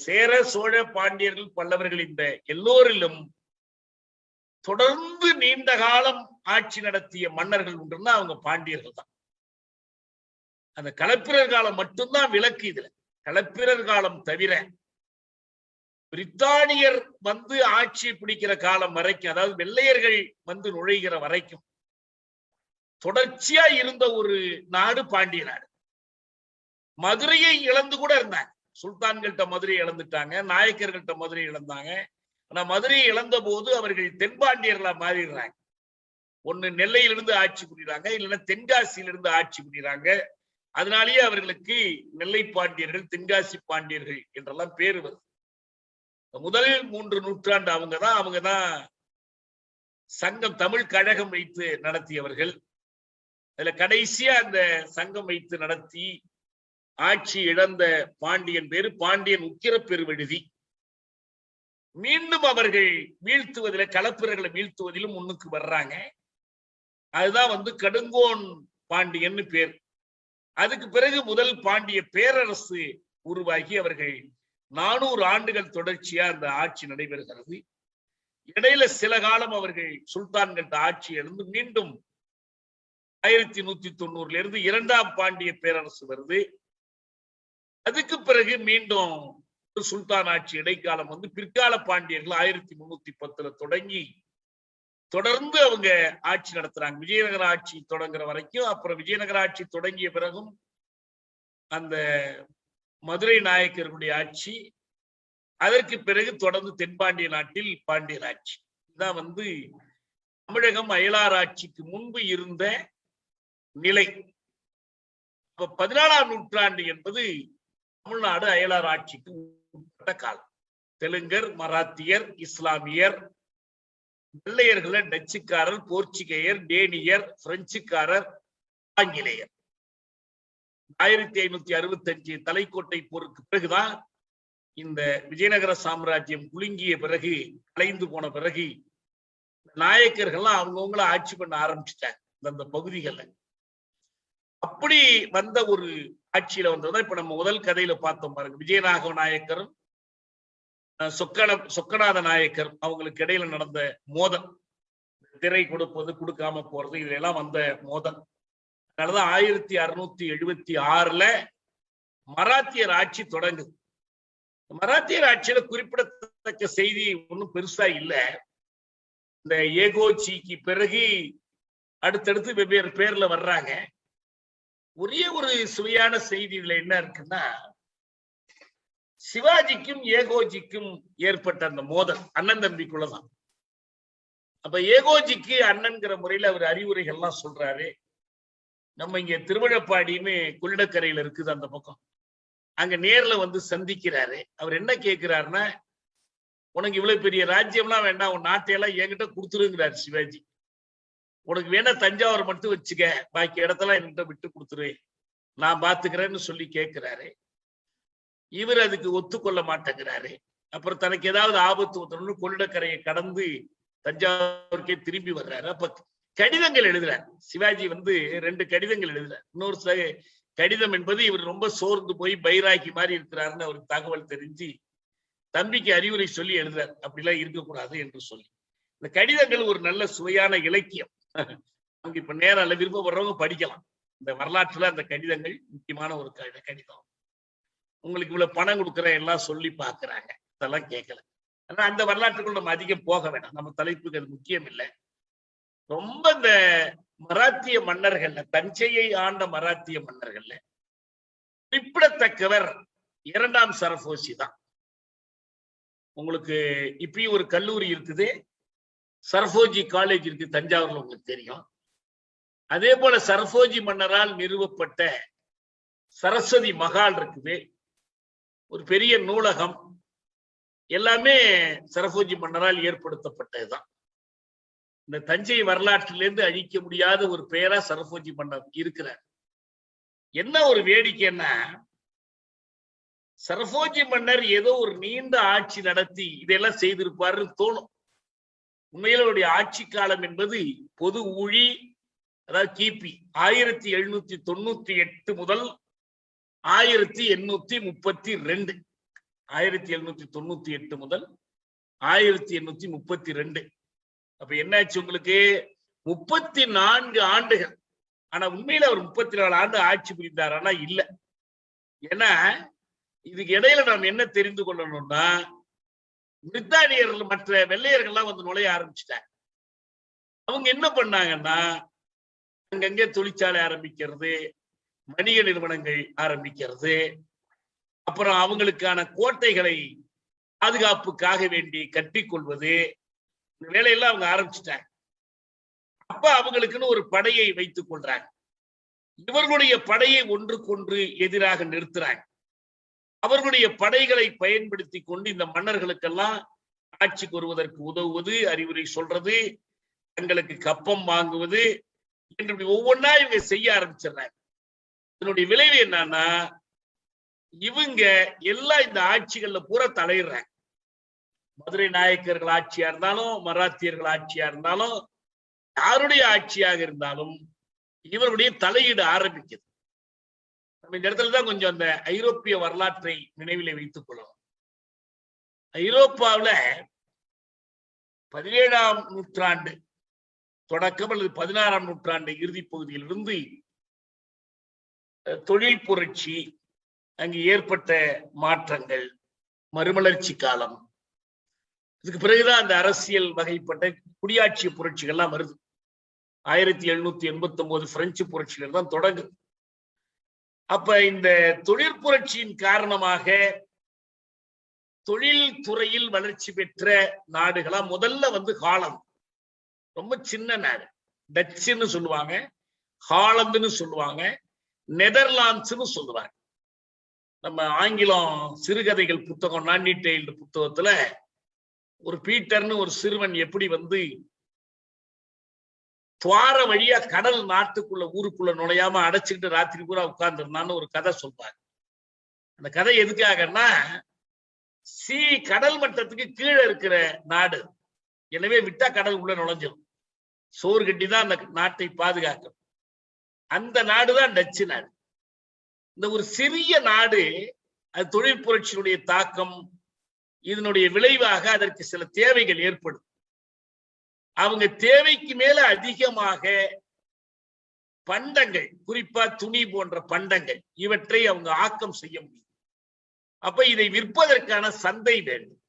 சேர சோழ பாண்டியர்கள் பல்லவர்கள் இந்த எல்லோரிலும் தொடர்ந்து நீண்ட காலம் ஆட்சி நடத்திய மன்னர்கள் உண்டுன்னா அவங்க பாண்டியர்கள் தான். அந்த களப்பிரர் காலம் மட்டும்தான் விலக்கு. இதுல களப்பிரர் காலம் தவிர பிரித்தானியர் ஆட்சி பிடிக்கிற காலம் வரைக்கும், அதாவது வெள்ளையர்கள் நுழைகிற வரைக்கும் தொடர்ச்சியா இருந்த ஒரு நாடு பாண்டிய நாடு. மதுரையை இழந்து கூட இருந்தாங்க. சுல்தான்கள்ட்ட மதுரையை இழந்துட்டாங்க, நாயக்கர்கள்ட்ட மதுரையை இழந்தாங்க. ஆனா மதுரையை இழந்த போது அவர்கள் தென்பாண்டியர்களா மாறிடுறாங்க. ஒண்ணு நெல்லையிலிருந்து ஆட்சி புரியுறாங்க, இல்லைன்னா தென்காசியிலிருந்து ஆட்சி புரியுறாங்க. அதனாலேயே அவர்களுக்கு நெல்லை பாண்டியர்கள், தென்காசி பாண்டியர்கள் என்றெல்லாம் பேரு வருது. முதல் 3 நூற்றாண்டு அவங்கதான் சங்கம், தமிழ் கழகம் வைத்து நடத்தியவர்கள். அதுல கடைசியா அந்த சங்கம் வைத்து நடத்தி ஆட்சி இழந்த பாண்டியன் பேரு பாண்டியன் உக்கிர பெருவெழுதி. மீண்டும் அவர்கள் வீழ்த்துவதில், களப்பிரர்களை வீழ்த்துவதிலும் முன்னுக்கு வர்றாங்க. அதுதான் கடுங்கோன் பாண்டியன் பேர். அதுக்கு பிறகு முதல் பாண்டிய பேரரசு உருவாகி அவர்கள் 400 ஆண்டுகள் தொடர்ச்சியா அந்த ஆட்சி நடைபெறுகிறது. இடையில சில காலம் அவர்கள் சுல்தான்கள்ட்ட ஆட்சி இழந்து மீண்டும் 1190 2ஆம் பாண்டிய பேரரசு வருது. அதுக்கு பிறகு மீண்டும் சுல்தான் ஆட்சி இடைக்காலம் வந்து பிற்கால பாண்டியர்கள் 1310 தொடங்கி தொடர்ந்து அவங்க ஆட்சி நடத்துறாங்க. விஜயநகர ஆட்சி தொடங்குற வரைக்கும். அப்புறம் விஜயநகர ஆட்சி தொடங்கிய பிறகும் அந்த மதுரை நாயக்கர்களுடைய ஆட்சி, அதற்கு பிறகு தொடர்ந்து தென்பாண்டிய நாட்டில் பாண்டியர் ஆட்சி. இதான் வந்து தமிழகம் அயலார் ஆட்சிக்கு முன்பு இருந்த நிலை. 14ஆம் நூற்றாண்டு என்பது தமிழ்நாடு அயலார் ஆட்சிக்கு உட்பட்ட காலம். தெலுங்கர், மராத்தியர், இஸ்லாமியர், வெள்ளையர்கள், டச்சுக்காரர், போர்ச்சுகேயர், டேனியர், பிரெஞ்சுக்காரர், ஆங்கிலேயர். 1565 தலைக்கோட்டை போருக்கு பிறகுதான் இந்த விஜயநகர சாம்ராஜ்யம் குலுங்கிய பிறகு, கலைந்து போன பிறகு நாயக்கர்கள்லாம் அவங்கவுங்கள ஆட்சி பண்ண ஆரம்பிச்சுட்டாங்க அந்த பகுதிகளில். அப்படி வந்த ஒரு ஆட்சியில வந்ததுதான் இப்ப நம்ம முதல் கதையில பார்த்தோம் பாருங்க. விஜயநாகவ நாயக்கரும் சொக்கநாத நாயக்கர் அவங்களுக்கு இடையில நடந்த மோதல், திரை கொடுப்பது கொடுக்காம போறது, இதெல்லாம் வந்த மோதல். அதனாலதான் 1676 மராத்தியர் ஆட்சி தொடங்குது. மராத்தியர் ஆட்சியில குறிப்பிடத்தக்க செய்தி ஒன்றும் பெருசா இல்லை. இந்த ஏகோஜிக்கு பிறகு அடுத்தடுத்து வெவ்வேறு பேர்ல வர்றாங்க. ஒரே ஒரு சுவையான செய்தி இதுல என்ன இருக்குன்னா, சிவாஜிக்கும் ஏகோஜிக்கும் ஏற்பட்ட அந்த மோதல் அண்ணன் தம்பிக்குள்ளதான். அப்ப ஏகோஜிக்கு அண்ணன்கிற முறையில அவர் அறிவுரைகள்லாம் சொல்றாரு. நம்ம இங்க திருவிழப்பாடின்னு கொள்ளிடக்கரையில இருக்குது அந்த பக்கம், அங்க நேர்ல வந்து சந்திக்கிறாரு. அவர் என்ன கேட்கிறாருன்னா, உனக்கு இவ்வளவு பெரிய ராஜ்யம்லாம் வேண்டாம், உன் நாட்டையெல்லாம் என்கிட்ட கொடுத்துருங்கிறாரு சிவாஜி. உனக்கு வேணா தஞ்சாவூர் மட்டும் வச்சுக்க, பாக்கி இடத்தெல்லாம் என்கிட்ட விட்டு கொடுத்துரு, நான் பாத்துக்கிறேன்னு சொல்லி கேட்கிறாரு. இவர் அதுக்கு ஒத்துக்கொள்ள மாட்டேங்கிறாரு. அப்புறம் தனக்கு ஏதாவது ஆபத்து ஒருத்தர் கொள்ளிடக்கரையை கடந்து தஞ்சாவூருக்கே திரும்பி வர்றாரு. அப்ப கடிதங்கள் எழுதுறாரு சிவாஜி. வந்து 2 கடிதங்கள் எழுதுறாரு. இன்னொரு கடிதம் என்பது இவர் ரொம்ப சோர்ந்து போய் பைராக்கி மாதிரி இருக்கிறாருன்னு அவருக்கு தகவல் தெரிஞ்சு தம்பிக்கு அறிவுரை சொல்லி எழுதுறாரு, அப்படிலாம் இருக்கக்கூடாது என்று சொல்லி. இந்த கடிதங்கள் ஒரு நல்ல சுவையான இலக்கியம். அவங்க இப்ப நேரம் விருப்பப்படுறவங்க படிக்கலாம். இந்த வரலாற்றுல அந்த கடிதங்கள் முக்கியமான ஒரு கடிதம். உங்களுக்கு இவ்வளவு பணம் கொடுக்குற எல்லாம் சொல்லி பாக்குறாங்க, அதெல்லாம் கேட்கல. ஆனா அந்த வரலாற்றுக்குள் நம்ம அதிகம் போக வேண்டாம், நம்ம தலைப்புக்கு அது முக்கியம் இல்லை. ரொம்ப இந்த மராத்திய மன்னர்கள்ல, தஞ்சையை ஆண்ட மராத்திய மன்னர்கள்ல குறிப்பிடத்தக்கவர் 2ஆம் சரபோஜி தான். உங்களுக்கு இப்பயும் ஒரு கல்லூரி இருக்குது, சரபோஜி காலேஜ் இருக்கு தஞ்சாவூர்ல, உங்களுக்கு தெரியும். அதே போல சரபோஜி மன்னரால் நிறுவப்பட்ட சரஸ்வதி மகால் இருக்குது, ஒரு பெரிய நூலகம், எல்லாமே சரபோஜி மன்னரால் ஏற்படுத்தப்பட்டதுதான். இந்த தஞ்சை வரலாற்றிலிருந்து அழிக்க முடியாத ஒரு பெயரா சரபோஜி மன்னர் இருக்கிறார். என்ன ஒரு வேடிக்கைன்னா, சரபோஜி மன்னர் ஏதோ ஒரு நீண்ட ஆட்சி நடத்தி இதெல்லாம் செய்திருப்பாருன்னு தோணும். உண்மையில ஆட்சி காலம் என்பது பொது ஊழி, அதாவது கிபி 1798 முதல் 1832. 1798 முதல் 1832. அப்ப என்னாச்சு உங்களுக்கு? 34 ஆண்டுகள். ஆனா உண்மையில அவர் 34 ஆண்டு ஆட்சி புரிந்தார். ஆனா இல்ல. ஏன்னா இதுக்கு இடையில நாம் என்ன தெரிந்து கொள்ளணும்னா, பிரித்தானியர்கள் மற்ற வெள்ளையர்கள்லாம் வந்து நுழைய ஆரம்பிச்சுட்டாங்க. அவங்க என்ன பண்ணாங்கன்னா, அங்கங்கே தொழிற்சாலை ஆரம்பிக்கிறது, வணிக நிறுவனங்கள் ஆரம்பிக்கிறது, அப்புறம் அவங்களுக்கான கோட்டைகளை பாதுகாப்புக்காக வேண்டி கட்டிக்கொள்வது, இந்த வேலையெல்லாம் அவங்க ஆரம்பிச்சுட்டாங்க. அப்ப அவங்களுக்குன்னு ஒரு படையை வைத்துக் கொள்றாங்க. இவர்களுடைய படையை ஒன்றுக்கொன்று எதிராக நிறுத்துறாங்க. அவர்களுடைய படைகளை பயன்படுத்தி கொண்டு இந்த மன்னர்களுக்கெல்லாம் ஆட்சிக்கு வருவதற்கு உதவுவது, அறிவுரை சொல்றது, தங்களுக்கு கப்பம் வாங்குவது என்று ஒவ்வொன்றா இவங்க செய்ய ஆரம்பிச்சிடுறாங்க. இதனுடைய விளைவு என்னன்னா, இவங்க எல்லாம் இந்த ஆட்சிகள்ல பூரா தலையிடுறாங்க. மதுரை நாயக்கர்கள் ஆட்சியா இருந்தாலும், மராத்தியர்கள் ஆட்சியா இருந்தாலும், யாருடைய ஆட்சியாக இருந்தாலும் இவருடைய தலையீடு ஆரம்பிக்குது. நம்ம இந்த இடத்துலதான் கொஞ்சம் அந்த ஐரோப்பிய வரலாற்றை நினைவிலே வைத்துக் கொள்ளணும். ஐரோப்பாவில 17ஆம் நூற்றாண்டு தொடக்கம் அல்லது 16ஆம் நூற்றாண்டு இறுதி பகுதியிலிருந்து தொழில் புரட்சி, அங்கு ஏற்பட்ட மாற்றங்கள், மறுமலர்ச்சி காலம், இதுக்கு பிறகுதான் அந்த அரசியல் வகைப்பட்ட குடியாட்சி புரட்சிகள்லாம் வருது. 1789 பிரெஞ்சு புரட்சிகள் தான் தொடங்குது. அப்ப இந்த தொழிற்புரட்சியின் காரணமாக தொழில் துறையில் வளர்ச்சி பெற்ற நாடுகளா முதல்ல வந்து ஹாலந்து. ரொம்ப சின்ன நாடு. டச்சுன்னு சொல்லுவாங்க, ஹாலந்துன்னு சொல்லுவாங்க, நெதர்லாண்ட்ஸ்ன்னு சொல்லுவாங்க. நம்ம ஆங்கிலம் சிறுகதைகள் புத்தகம் நான்னி டெய்ல்டு புத்தகத்துல ஒரு பீட்டர்னு ஒரு சிறுவன் எப்படி வந்து துவார வழியா கடல் நாட்டுக்குள்ள ஊருக்குள்ள நுழையாம அடைச்சுக்கிட்டு ராத்திரி பூரா உட்கார்ந்து இருந்தான்னு ஒரு கதை சொல்றாங்க. அந்த கதை எதுக்காகன்னா, கடல் மட்டத்துக்கு கீழே இருக்கிற நாடு, எனவே விட்டா கடல் உள்ள நுழைஞ்சிடும். சோறு கட்டி தான் அந்த நாட்டை பாதுகாக்கும். அந்த நாடுதான் டச்சு நாடு. இந்த ஒரு சிறிய நாடு, அது தொழில் புரட்சியினுடைய தாக்கம், இதனுடைய விளைவாக அதற்கு சில தேவைகள் ஏற்படும். அவங்க தேவைக்கு மேல அதிகமாக பண்டங்கள், குறிப்பா துணி போன்ற பண்டங்கள், இவற்றை அவங்க ஆக்கம் செய்ய முடியும். அப்ப இதை விற்பதற்கான சந்தை வேண்டும்.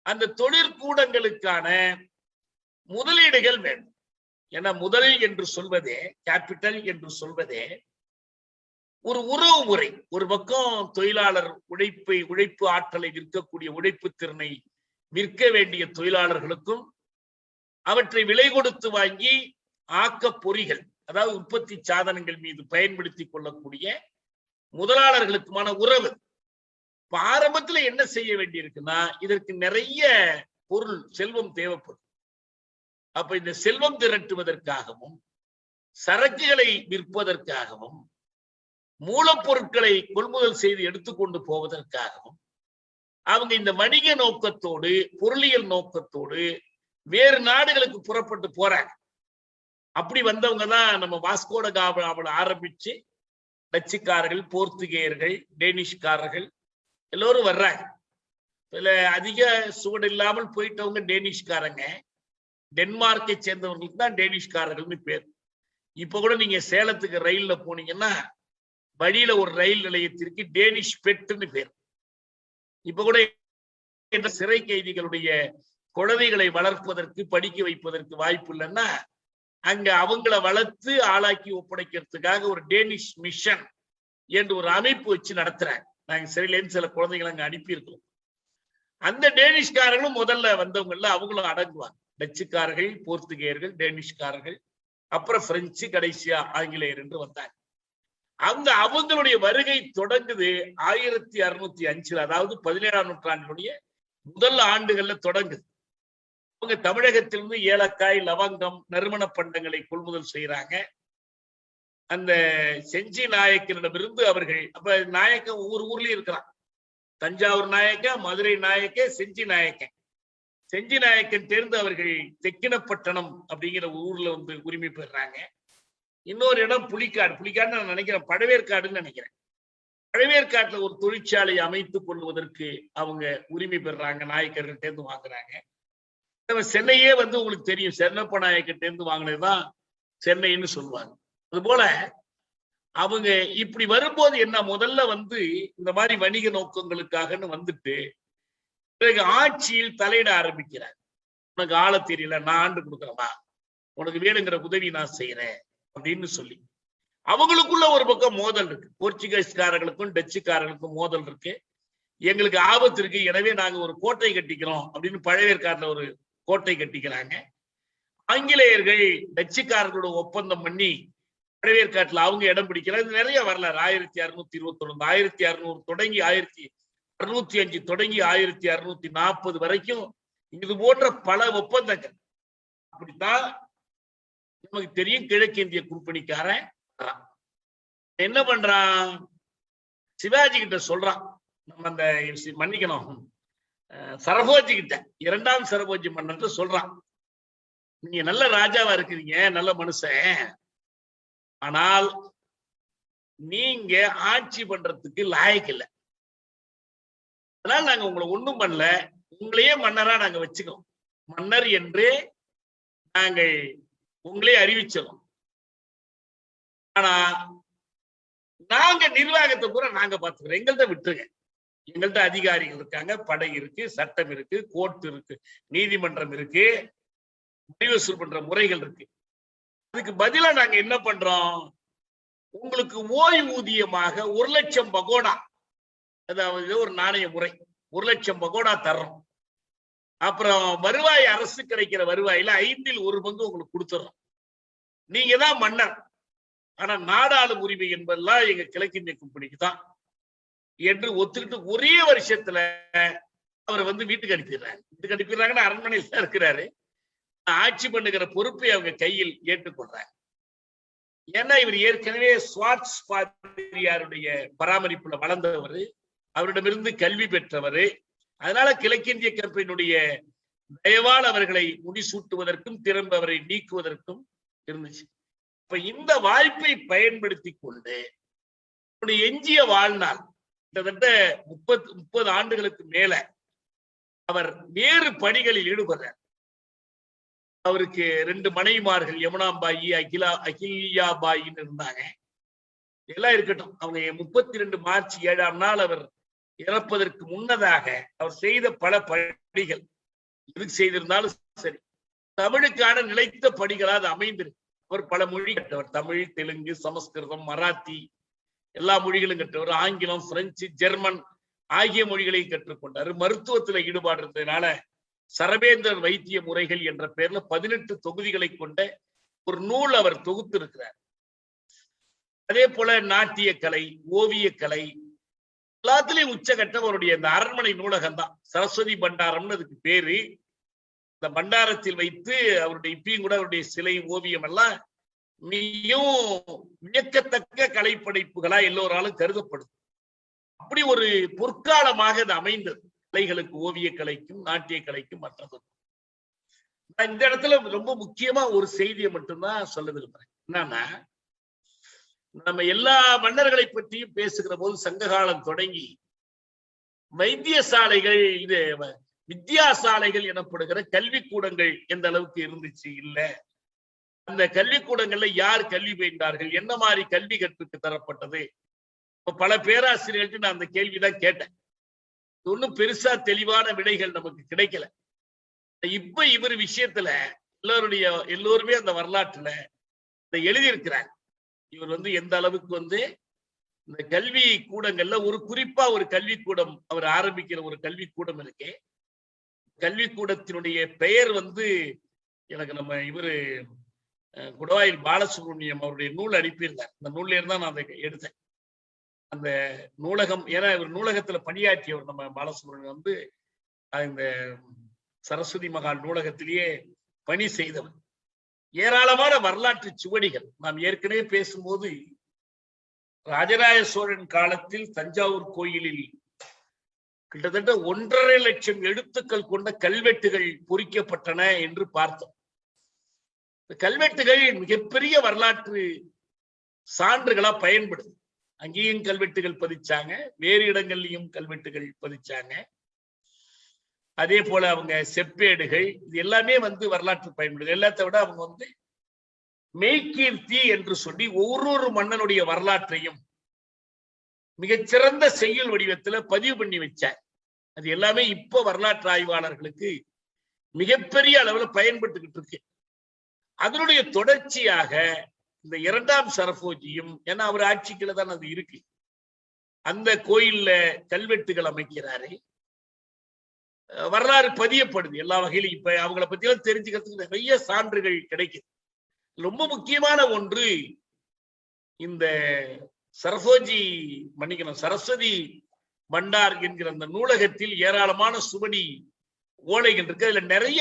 அந்த தொழிற்கூடங்களுக்கான முதலீடுகள் வேண்டும். ஏன்னா முதல் என்று சொல்வதே, கேபிட்டல் என்று சொல்வதே ஒரு உறவு முறை. ஒரு பக்கம் தொழிலாளர் உழைப்பு ஆற்றலை விற்கக்கூடிய உழைப்பு திறனை விற்க வேண்டிய தொழிலாளர்களுக்கும், அவற்றை விலை கொடுத்து வாங்கி ஆக்க பொறிகள், அதாவது உற்பத்தி சாதனங்கள் மீது பயன்படுத்தி கொள்ளக்கூடிய முதலாளர்களுக்குமான உறவு. ஆரம்பத்துல என்ன செய்ய வேண்டியிருக்குன்னா, இதற்கு நிறைய பொருள் செல்வம் தேவைப்படும். அப்ப இந்த செல்வம் திரட்டுவதற்காகவும், சரக்குகளை விற்பதற்காகவும், மூலப்பொருட்களை கொள்முதல் செய்து எடுத்துக்கொண்டு போவதற்காகவும், அவங்க இந்த வணிக நோக்கத்தோடு, பொருளியல் நோக்கத்தோடு வேறு நாடுகளுக்கு புறப்பட்டு போறாங்க. அப்படி வந்தவங்க தான் நம்ம வாஸ்கோட காமாவை ஆரம்பிச்சு டச்சுக்காரர்கள், போர்த்துகேயர்கள், டேனிஷ்காரர்கள் எல்லோரும் வர்றாங்க. இதுல அதிக சுவடு இல்லாமல் போயிட்டவங்க டேனிஷ்காரங்க. டென்மார்க்கை சேர்ந்தவர்களுக்கு தான் டேனிஷ்காரர்கள்னு பேர். இப்ப கூட நீங்க சேலத்துக்கு ரயில்ல போனீங்கன்னா வழியில ஒரு ரயில் நிலையத்திற்கு டேனிஷ் பெட்டுன்னு பேர். இப்ப கூட சிறை கைதிகளுடைய குழந்தைகளை வளர்ப்பதற்கு, படிக்க வைப்பதற்கு வாய்ப்பு இல்லைன்னா அங்க அவங்கள வளர்த்து ஆளாக்கி ஒப்படைக்கிறதுக்காக ஒரு டேனிஷ் மிஷன் என்று ஒரு அமைப்பு வச்சு நடத்துறாங்க. நாங்க சிறையிலேருந்து சில குழந்தைகளை அங்க அனுப்பியிருக்கோம். அந்த டேனிஷ்காரர்களும் முதல்ல வந்தவங்கல்ல, அவங்களும் அடங்குவாங்க. டச்சுக்காரர்கள், போர்த்துகேயர்கள், டேனிஷ்காரர்கள், அப்புறம் பிரெஞ்சு, கடைசியா ஆங்கிலேயர் என்று வந்தாங்க. அவங்களுடைய வருகை தொடங்குது 1605, அதாவது 17ஆம் நூற்றாண்டினுடைய முதல் ஆண்டுகள்ல தொடங்குது. அவங்க தமிழகத்திலிருந்து ஏலக்காய், லவங்கம், நறுமண பண்டங்களை கொள்முதல் செய்யறாங்க. அந்த செஞ்சி நாயக்கனிடமிருந்து அவர்கள், அப்ப நாயக்கன் ஒவ்வொரு ஊர்லயும் இருக்கிறான். தஞ்சாவூர் நாயக்கன், மதுரை நாயக்கன், செஞ்சி நாயக்கன். செஞ்சி நாயக்கன் தேர்ந்து அவர்கள் தெக்கினப்பட்டணம் அப்படிங்கிற ஊர்ல வந்து உரிமை பெறாங்க. இன்னொரு இடம் புலிக்காடுன்னு நான் நினைக்கிறேன், பழவேற்காடுன்னு நினைக்கிறேன். பழவேற்காட்டுல ஒரு தொழிற்சாலை அமைத்துக் கொள்வதற்கு அவங்க உரிமை பெறாங்க, நாயக்கர்கிட்ட இருந்து வாங்குறாங்க. நம்ம சென்னையே வந்து உங்களுக்கு தெரியும், சென்னப்ப நாயக்கிட்ட இருந்து வாங்கினதுதான் சென்னைன்னு சொல்லுவாங்க. அது போல அவங்க இப்படி வரும்போது என்ன, முதல்ல வந்து இந்த மாதிரி வணிக நோக்கங்களுக்காகன்னு வந்துட்டு பிறகு ஆட்சியில் தலையிட ஆரம்பிக்கிறார். உனக்கு ஆள தெரியல, நான் ஆண்டு கொடுக்குறேமா, உனக்கு வேணுங்கிற உதவி நான் செய்யறேன் அப்படின்னு சொல்லி அவங்களுக்குள்ள ஒரு பக்கம் மோதல் இருக்கு. போர்ச்சுகீஸ்காரர்களுக்கும் டச்சுக்காரர்களுக்கும் மோதல் இருக்கு. எங்களுக்கு ஆபத்து இருக்கு, எனவே நாங்க ஒரு கோட்டை கட்டிக்கிறோம் அப்படின்னு பழவேற்காடுல ஒரு கோட்டை கட்டிக்கிறாங்க. ஆங்கிலேயர்கள் டச்சுக்காரர்களோட ஒப்பந்தம் பண்ணி பழவேற்காட்டுல அவங்க இடம் பிடிக்கிறாங்க. நிறைய வரலாறு. 1621, 1600 தொடங்கி 1605 தொடங்கி 1640 வரைக்கும் இது போன்ற பல ஒப்பந்தங்கள். அப்படித்தான் நமக்கு தெரியும். கிழக்கிந்திய கும்பெனிக்காரன் என்ன பண்றான், சிவாஜி கிட்ட சொல்றான், நம்ம அந்த மன்னிக்கணும், சரபோஜி கிட்ட, 2ஆம் சரபோஜி மன்னன் சொல்றான், நீங்க நல்ல ராஜாவா இருக்கிறீங்க, நல்ல மனுஷன், ஆனால் நீங்க ஆட்சி பண்றதுக்கு லாயக்கு இல்லை. அதனால நாங்க உங்களை ஒண்ணும் பண்ணல, உங்களையே மன்னரா நாங்க வச்சுக்கோம், மன்னர் என்று நாங்கள் உங்களே அறிவிச்சோம். ஆனா நாங்க நிர்வாகத்தை பூரா நாங்க பாத்துக்கிறோம், எங்கள்கிட்ட விட்டுருங்க. எங்கள்கிட்ட அதிகாரிகள் இருக்காங்க, படை இருக்கு, சட்டம் இருக்கு, கோர்ட் இருக்கு, நீதிமன்றம் இருக்கு, வசூல் பண்ற முறைகள் இருக்கு. அதுக்கு பதிலா நாங்க என்ன பண்றோம், உங்களுக்கு ஓய்வூதியமாக 1,00,000 பகோடா, அதாவது ஒரு நாணய முறை, 1,00,000 பகோடா தர்றோம். அப்புறம் வருவாய், அரசு கிடைக்கிற வருவாயில 5ல் 1 பங்கு உங்களுக்கு கொடுத்துறோம். நீங்க தான் மன்னர், ஆனா நாடாளும் உரிமை என்பதெல்லாம் எங்க கிழக்கிந்திய கம்பெனிக்கு தான் என்று ஒத்துக்கிட்டு ஒரே வருஷத்துல அவரை வீட்டுக்கு அனுப்பிடுறாங்க. வீட்டுக்கு அனுப்பிடுறாங்கன்னா அரண்மனையில் தான் இருக்கிறாரு. ஆட்சி பண்ணுகிற பொறுப்பை அவங்க கையில் ஏற்றுக்கொள்றாங்க. ஏன்னா இவர் ஏற்கனவே ஸ்வாட்ஸ் பாதிரியாருடைய பராமரிப்புல வளர்ந்தவர், அவரிடமிருந்து கல்வி பெற்றவர். அதனால கிழக்கிந்திய கம்பெனியுடைய தயவால் அவர்களை முடிசூட்டுவதற்கும் திரும்ப அவரை நீக்குவதற்கும் இருந்துச்சு. இப்ப இந்த வாய்ப்பை பயன்படுத்தி கொண்டு எஞ்சிய வாழ்நாள் கிட்டத்தட்ட 30 ஆண்டுகளுக்கு மேல அவர் வேறு பணிகளில் ஈடுபடுறார். அவருக்கு 2 மனைவிமார்கள், யமுனாபாயி, அகில்யாபாயின்னு இருந்தாங்க. எல்லாம் இருக்கட்டும், அவங்க 32 மார்ச் 7ஆம் நாள் அவர் இறப்பதற்கு முன்னதாக அவர் செய்த பல பணிகள் எதுக்கு செய்திருந்தாலும் சரி, தமிழுக்கான நிலைத்த பணிகளா அது அமைந்திருக்கு. அவர் பல மொழி கற்றவர், தமிழ், தெலுங்கு, சமஸ்கிருதம், மராத்தி எல்லா மொழிகளும் கற்றவர், ஆங்கிலம், பிரெஞ்சு, ஜெர்மன் ஆகிய மொழிகளை கற்றுக்கொண்டார். மருத்துவத்தில் ஈடுபாடு இருந்ததுனால சரபேந்தர் வைத்திய முறைகள் என்ற பெயர்ல 18 தொகுதிகளை கொண்ட ஒரு நூல் அவர் தொகுத்து இருக்கிறார். அதே போல நாட்டிய கலை, ஓவிய கலை எல்லாத்திலையும் உச்சகட்டம் அவருடைய இந்த அரண்மனை நூலகம் தான். சரஸ்வதி பண்டாரம்னு அதுக்கு பேரு. இந்த பண்டாரத்தில் வைத்து அவருடைய இப்பயும் கூட அவருடைய சிலை, ஓவியம் எல்லாம் மிகவும் வியக்கத்தக்க கலைப்படைப்புகளா எல்லோராலும் கருதப்படுது. அப்படி ஒரு பொற்காலமாக இது அமைந்தது, கலைகளுக்கு, ஓவிய கலைக்கும் நாட்டிய கலைக்கும் மற்றதும். நான் இந்த இடத்துல ரொம்ப முக்கியமா ஒரு செய்தியை மட்டும்தான் சொல்ல விரும்புறேன். என்னன்னா, நம்ம எல்லா மன்னர்களை பற்றியும் பேசுகிற போது சங்ககாலம் தொடங்கி வைத்தியசாலைகள், இது வித்தியாசாலைகள் எனப்படுகிற கல்விக்கூடங்கள் எந்த அளவுக்கு இருந்துச்சு இல்ல, அந்த கல்விக்கூடங்கள்ல யார் கல்வி பயின்றார்கள், என்ன மாதிரி கல்வி கற்றுக்கு தரப்பட்டது. பல பேராசிரியர்கள்ட்ட நான் அந்த கேள்விதான் கேட்டேன். ஒன்னும் பெருசா தெளிவான விடைகள் நமக்கு கிடைக்கல. இப்ப இவர் விஷயத்துல எல்லோருமே அந்த வரலாற்றுல எழுதியிருக்கிறார். இவர் எந்த அளவுக்கு இந்த கல்வி கூடங்கள்ல ஒரு குறிப்பா ஒரு கல்விக்கூடம் அவர் ஆரம்பிக்கிற ஒரு கல்விக்கூடம் இருக்கே, கல்விக்கூடத்தினுடைய பெயர் எனக்கு நம்ம இவரு குடவாயில் பாலசுப்ரமணியம் அவருடைய நூல் அனுப்பியிருந்தார். அந்த நூல்ல இருந்தா நான் அதை எடுத்தேன். அந்த நூலகம், ஏன்னா இவர் நூலகத்துல பணியாற்றியவர் நம்ம பாலசுப்ரமணியம் இந்த சரஸ்வதி மகால் நூலகத்திலேயே பணி செய்தவர். ஏராளமான வரலாற்று சுவடிகள் நாம் ஏற்கனவே பேசும்போது, ராஜராஜ சோழன் காலத்தில் தஞ்சாவூர் கோயிலில் கிட்டத்தட்ட 1.5 லட்சம் எழுத்துக்கள் கொண்ட கல்வெட்டுகள் பொறிக்கப்பட்டன என்று பார்த்தோம். கல்வெட்டுகள் மிகப்பெரிய வரலாற்று சான்றுகளா பயன்படுது. அங்கேயும் கல்வெட்டுகள் பதிச்சாங்க, வேறு இடங்கள்லயும் கல்வெட்டுகள் பதிச்சாங்க. அதே போல அவங்க செப்பேடுகள், இது எல்லாமே வரலாற்று பயன்படுது. எல்லாத்த விட அவங்க மெய்கீர்த்தி என்று சொல்லி ஒவ்வொரு மன்னனுடைய வரலாற்றையும் மிகச்சிறந்த செய்யுள் வடிவத்துல பதிவு பண்ணி வச்சார். அது எல்லாமே இப்ப வரலாற்று ஆய்வாளர்களுக்கு மிகப்பெரிய அளவுல பயன்பட்டுக்கிட்டு இருக்கு. அதனுடைய தொடர்ச்சியாக இந்த 2ஆம் சரபோஜியும், ஏன்னா அவர் ஆட்சிக்குள்ள தான் அது இருக்கு, அந்த கோயில்ல கல்வெட்டுகள் அமைக்கிறாரு, வரலாறு பதியப்படுது எல்லா வகையிலும். இப்ப அவங்கள பத்தி எல்லாம் தெரிஞ்சுக்கிறதுக்கு நிறைய சான்றுகள் கிடைக்குது. ரொம்ப முக்கியமான ஒன்று, இந்த சரஸ்வதி பண்டார் என்கிற அந்த நூலகத்தில் ஏராளமான சுவடி ஓலைகள் இருக்கு. அதுல நிறைய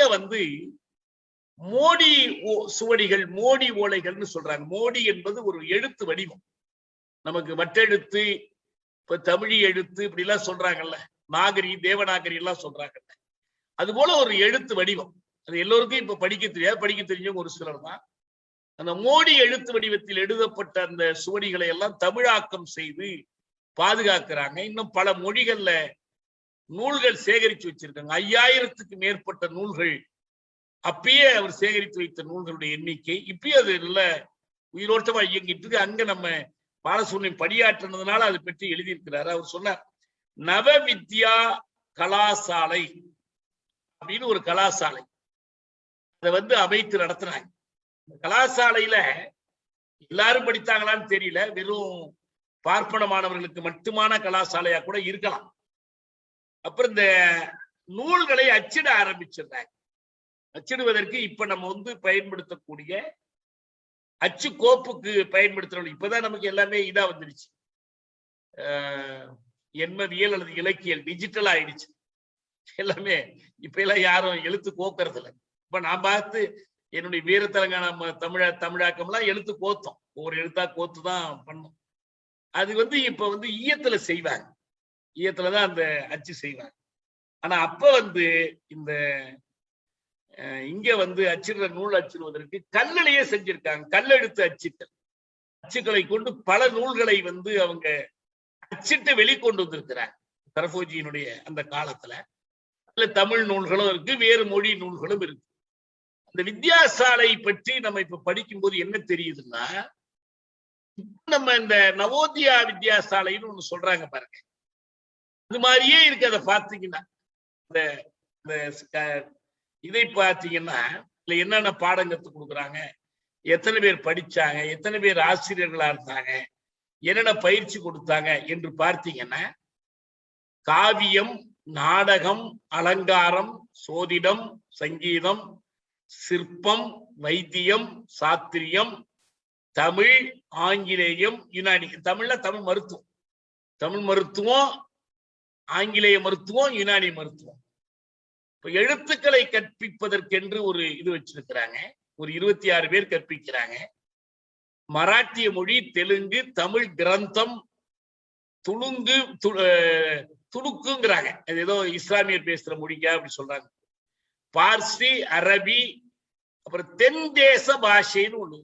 மோடி சுவடிகள், மோடி ஓலைகள்னு சொல்றாங்க. மோடி என்பது ஒரு எழுத்து வடிவம். நமக்கு வட்டெழுத்து, இப்ப தமிழி எழுத்து இப்படி எல்லாம் சொல்றாங்கல்ல, நாகரி, தேவநாகரி எல்லாம் சொல்றாங்கல்ல, அது போல ஒரு எழுத்து வடிவம். அது எல்லோருக்கும் இப்ப படிக்க தெரியாது, படிக்க தெரிஞ்சவங்க ஒரு சிலர் தான். அந்த மோடி எழுத்து வடிவத்தில் எழுதப்பட்ட அந்த சுவடிகளை எல்லாம் தமிழாக்கம் செய்து பாதுகாக்கிறாங்க. இன்னும் பல மொழிகள்ல நூல்கள் சேகரித்து வச்சிருக்காங்க. 5000க்கு மேற்பட்ட நூல்கள் அப்பயே அவர் சேகரித்து வைத்த நூல்களுடைய எண்ணிக்கை இப்பயே அது நல்ல உயிரோட்டமா இயங்கிட்டு இருக்கு. அங்க நம்ம பாலசுப்ரமணியம் பணியாற்றினதுனால அதை பற்றி எழுதியிருக்கிறாரு. அவர் சொன்னார், நவவித்யா கலாசாலை அப்படின்னு ஒரு கலாசாலை அதை அமைத்து நடத்துறாங்க. கலாசாலையில எல்லாரும் படித்தாங்களான்னு தெரியல, வெறும் பார்ப்பனமானவர்களுக்கு மட்டுமான கலாசாலையா கூட இருக்கலாம். அப்புறம் இந்த நூல்களை அச்சிட ஆரம்பிச்சிருந்தாங்க. அச்சிடுவதற்கு இப்ப நம்ம பயன்படுத்தக்கூடிய அச்சு கோப்புக்கு பயன்படுத்துறோம். இப்பதான் நமக்கு எல்லாமே இதா வந்துருச்சு, எண்மவியல் அல்லது இலக்கியல் டிஜிட்டல் ஆயிடுச்சு எல்லாமே. இப்ப எல்லாம் யாரும் எழுத்து கோக்கிறது இல்லை. இப்ப நான் பார்த்து என்னுடைய வீர தெலுங்கானா தமிழாக்கம்லாம் எழுத்து கோத்தோம், ஒவ்வொரு எழுத்தா கோத்துதான் பண்ணோம். அது இப்ப ஈயத்துல செய்வாங்க, ஈயத்துலதான் அந்த அச்சு செய்வாங்க. ஆனா அப்ப இந்த இங்க அச்சிடுற நூல் அச்சிடுவதற்கு கல்லிலேயே செஞ்சிருக்காங்க. கல்லெழுத்து அச்சுக்கள், அச்சுக்களை கொண்டு பல நூல்களை அவங்க அச்சிட்டு வெளிக்கொண்டு வந்திருக்கிறாங்க. சரபோஜியினுடைய அந்த காலத்துல தமிழ் நூல்களும் இருக்கு, வேறு மொழி நூல்களும் இருக்கு. அந்த வித்யாசாலை பற்றி நம்ம இப்ப படிக்கும் போது என்ன தெரியுதுன்னா, நம்ம இந்த நவோதயா வித்யாசாலைன்னு ஒண்ணு சொல்றாங்க பாருங்க, இது மாதிரியே இருக்கு. அதை பார்த்தீங்கன்னா இதை பார்த்தீங்கன்னா என்னென்ன பாடம் கத்து கொடுக்குறாங்க, எத்தனை பேர் படிச்சாங்க, எத்தனை பேர் ஆசிரியர்களா இருந்தாங்க, என்னென்ன பயிற்சி கொடுத்தாங்க என்று பார்த்தீங்கன்னா, காவியம், நாடகம், அலங்காரம், சோதிடம், சங்கீதம், சிற்பம், வைத்தியம், சாத்திரியம், தமிழ், ஆங்கிலேயம், யுனானி. தமிழ் மருத்துவம், தமிழ் மருத்துவம், ஆங்கிலேய மருத்துவம், யுனானி மருத்துவம். இப்ப எழுத்துக்களை கற்பிப்பதற்கென்று ஒரு இது வச்சிருக்கிறாங்க. ஒரு 26 பேர் கற்பிக்கிறாங்க. மராட்டிய மொழி, தெலுங்கு, தமிழ் கிரந்தம், துணுக்குங்கிறாங்க, அது ஏதோ இஸ்லாமியர் பேசுற மொழிங்க அப்படி சொல்றாங்க. பார்சி, அரபி, அப்புறம் தென் தேச பாஷைன்னு ஒண்ணு.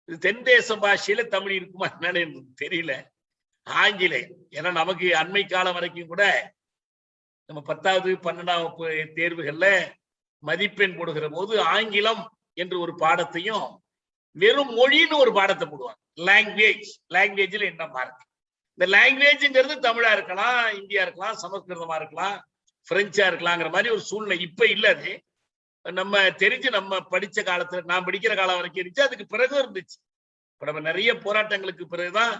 இது தென் தேச பாஷையில தமிழ் இருக்குமா என்னன்னு எனக்கு தெரியல. ஆங்கிலேயம், ஏன்னா நமக்கு அண்மை காலம் வரைக்கும் கூட நம்ம 10வது 12ஆம் வகுப்பு தேர்வுகள்ல மதிப்பெண் போடுகிற போது ஆங்கிலம் என்று ஒரு பாடத்தையும் வெறும் மொழின்னு ஒரு பாடத்தை போடுவாங்க. லாங்குவேஜ்ல என்ன மார்க். இந்த லாங்குவேஜ்ங்கிறது தமிழா இருக்கலாம், இந்தியா இருக்கலாம், சமஸ்கிருதமா இருக்கலாம், பிரெஞ்சா இருக்கலாங்கிற மாதிரி ஒரு சூழ்நிலை இப்ப இல்ல. அது நம்ம தெரிஞ்சு நம்ம படிச்ச காலத்துல, நான் படிக்கிற காலம் வரைக்கும் இருந்துச்சு, அதுக்கு பிறகு இருந்துச்சு. இப்ப நம்ம நிறைய போராட்டங்களுக்கு பிறகுதான்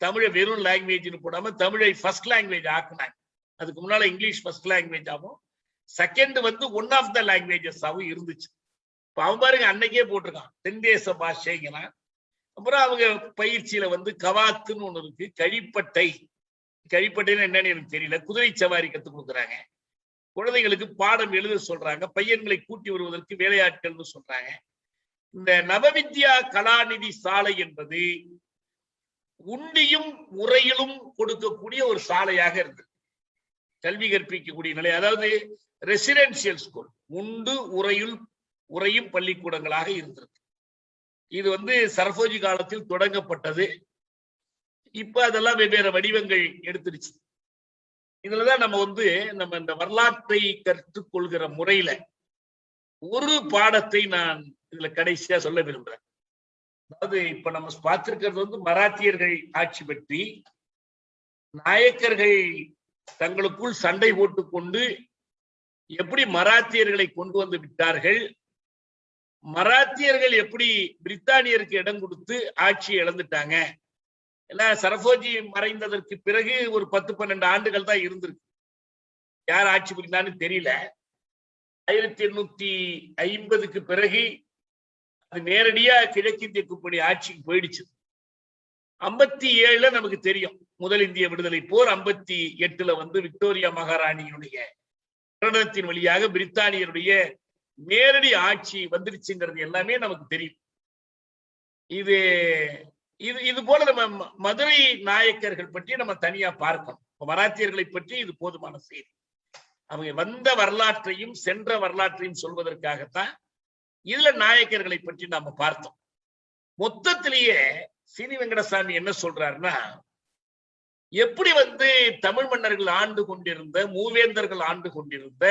தமிழை வெறும் லாங்குவேஜ்னு போடாம தமிழை ஃபர்ஸ்ட் லாங்குவேஜ் ஆக்குனாங்க. அதுக்கு முன்னால இங்கிலீஷ் ஃபர்ஸ்ட் லாங்குவேஜ் ஆகும், second one of the languages ஆகும் இருந்துச்சு. இப்ப அவன் பாருங்க அன்னைக்கே போட்டிருக்கான் தென் தேச பாஷைங்கிறான். அப்புறம் அவங்க பயிற்சியில கவாத்துன்னு ஒண்ணு இருக்கு, கழிப்பட்டைன்னு என்னன்னு எனக்கு தெரியல, குதிரை சவாரி கத்துக் கொடுக்குறாங்க. குழந்தைகளுக்கு பாடம் எழுத சொல்றாங்க, பையன்களை கூட்டி வருவதற்கு வேலையாட்கள்னு சொல்றாங்க. இந்த நவவித்யா கலாநிதி சாலை என்பது உண்டியும் உரையிலும் கொடுக்கக்கூடிய ஒரு சாலையாக இருந்தது. கல்வி கற்பிக்கக்கூடிய நிலை, அதாவது ரெசிடென்சியல் ஸ்கூல், உண்டு உரையும் பள்ளிக்கூடங்களாக இருந்திருக்கு. இது சரபோஜி காலத்தில் தொடங்கப்பட்டது. இப்ப அதெல்லாம் வெவ்வேறு வடிவங்கள் எடுத்துருச்சு. இதுலதான் நம்ம இந்த வரலாற்றை கற்றுக்கொள்கிற முறையில ஒரு பாடத்தை நான் இதுல கடைசியா சொல்ல விரும்புறேன். அதாவது இப்ப நம்ம பார்த்திருக்கிறது மராத்தியர்கள் ஆட்சி பற்றி, நாயக்கர்கள் தங்களுக்குள் சண்டை போட்டுக் கொண்டு எப்படி மராத்தியர்களை கொண்டு வந்து விட்டார்கள், மராத்தியர்கள் எப்படி பிரித்தானியருக்கு இடம் கொடுத்து ஆட்சியை இழந்துட்டாங்க. ஏன்னா சரபோஜி மறைந்ததற்கு பிறகு ஒரு 10-12 ஆண்டுகள் தான் இருந்திருக்கு. யார் ஆட்சி புரிந்தான்னு தெரியல. 1850க்கு பிறகு அது நேரடியா கிழக்கிந்திய கம்பெனி ஆட்சிக்கு போயிடுச்சு. 57 நமக்கு தெரியும் முதல் இந்திய விடுதலை போர். 58 விக்டோரியா மகாராணியினுடைய பிரகடனத்தின் வழியாக பிரித்தானியருடைய நேரடி ஆட்சி வந்துருச்சுங்கிறது எல்லாமே நமக்கு தெரியும். இது போல நம்ம மதுரை நாயக்கர்கள் பற்றி நம்ம தனியா பார்க்கணும். மராத்தியர்களை பற்றி இது போதுமான செய்தி. அவங்க வந்த வரலாற்றையும் சென்ற வரலாற்றையும் சொல்வதற்காகத்தான் இதுல நாயக்கர்களை பற்றி நாம பார்த்தோம். மொத்தத்திலேயே சீனி வெங்கடசாமி என்ன சொல்றாருன்னா, எப்படி தமிழ் மன்னர்கள் ஆண்டு கொண்டிருந்த, மூவேந்தர்கள் ஆண்டு கொண்டிருந்த,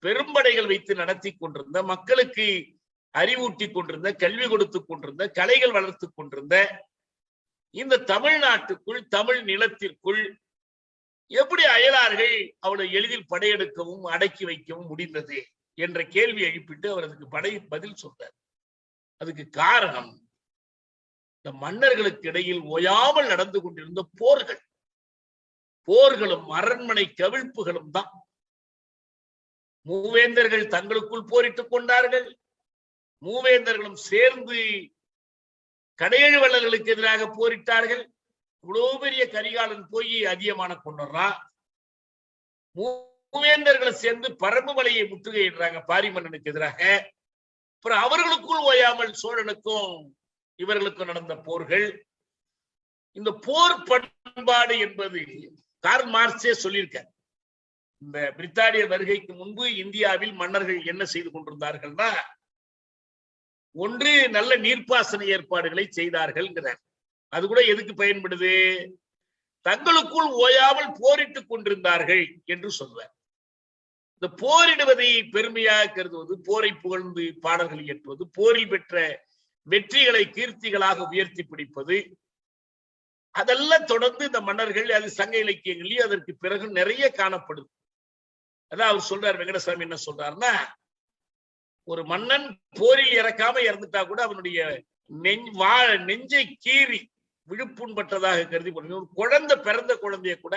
பெரும்படைகள் வைத்து நடத்தி கொண்டிருந்த, மக்களுக்கு அறிவூட்டி கொண்டிருந்த, கல்வி கொடுத்து கொண்டிருந்த, கலைகள் வளர்த்து கொண்டிருந்த இந்த தமிழ்நாட்டுக்குள் தமிழ் நிலத்திற்குள் எப்படி அயலார்கள் அவளை எளிதில் படையெடுக்கவும் அடக்கி வைக்கவும் முடிந்தது என்ற கேள்வி எழுப்பிட்டு அவர் அதுக்கு பதில் சொல்றார். அதுக்கு காரணம் இந்த மன்னர்களுக்கு இடையில் ஓயாமல் நடந்து கொண்டிருந்த போர்களும் அரண்மனை கவிழ்ப்புகளும் தான். மூவேந்தர்கள் தங்களுக்குள் போரிட்டுக் கொண்டார்கள். மூவேந்தர்களும் சேர்ந்து கடையெழு வள்ளல்களுக்கு எதிராக போரிட்டார்கள். இவ்வளவு பெரிய கரிகாலன் போய் அதிகமான கொண்டுறான். மூவேந்தர்களை சேர்ந்து பரம்புமலையை முற்றுகையிடுறாங்க பாரி மன்னனுக்கு எதிராக. அப்புறம் அவர்களுக்குள் ஓயாமல் சோழனுக்கும் இவர்களுக்கும் நடந்த போர்கள். இந்த போர் பண்பாடு என்பது கார்ல் மார்க்ஸே சொல்லியிருக்கார். இந்த பிரித்தானிய வருகைக்கு முன்பு இந்தியாவில் மன்னர்கள் என்ன செய்து கொண்டிருந்தார்கள்னா, ஒன்று நல்ல நீர்ப்பாசன ஏற்பாடுகளை செய்தார்கள்ங்கிறார். அது கூட எதுக்கு பயன்படுது? தங்களுக்குள் ஓயாமல் போரிட்டுக் கொண்டிருந்தார்கள் என்று சொல்வார். இந்த போரிடுவதை பெருமையாக கருதுவது, போரை புகழ்ந்து பாடல்கள் இயற்றுவது, போரில் பெற்ற வெற்றிகளை கீர்த்திகளாக உயர்த்தி பிடிப்பது, அதெல்லாம் தொடர்ந்து இந்த மன்னர்கள் அது சங்க இலக்கியங்களையும் அதற்கு பிறகு நிறைய காணப்படுது. அதான் அவர் சொல்றார், வெங்கடசாமி என்ன சொல்றாருன்னா, ஒரு மன்னன் போரில் இறக்காம இறந்துட்டா கூட அவனுடைய நெஞ்சை கீறி விழுப்புண்பட்டதாக கருதி ஒரு குழந்தை பிறந்த குழந்தைய கூட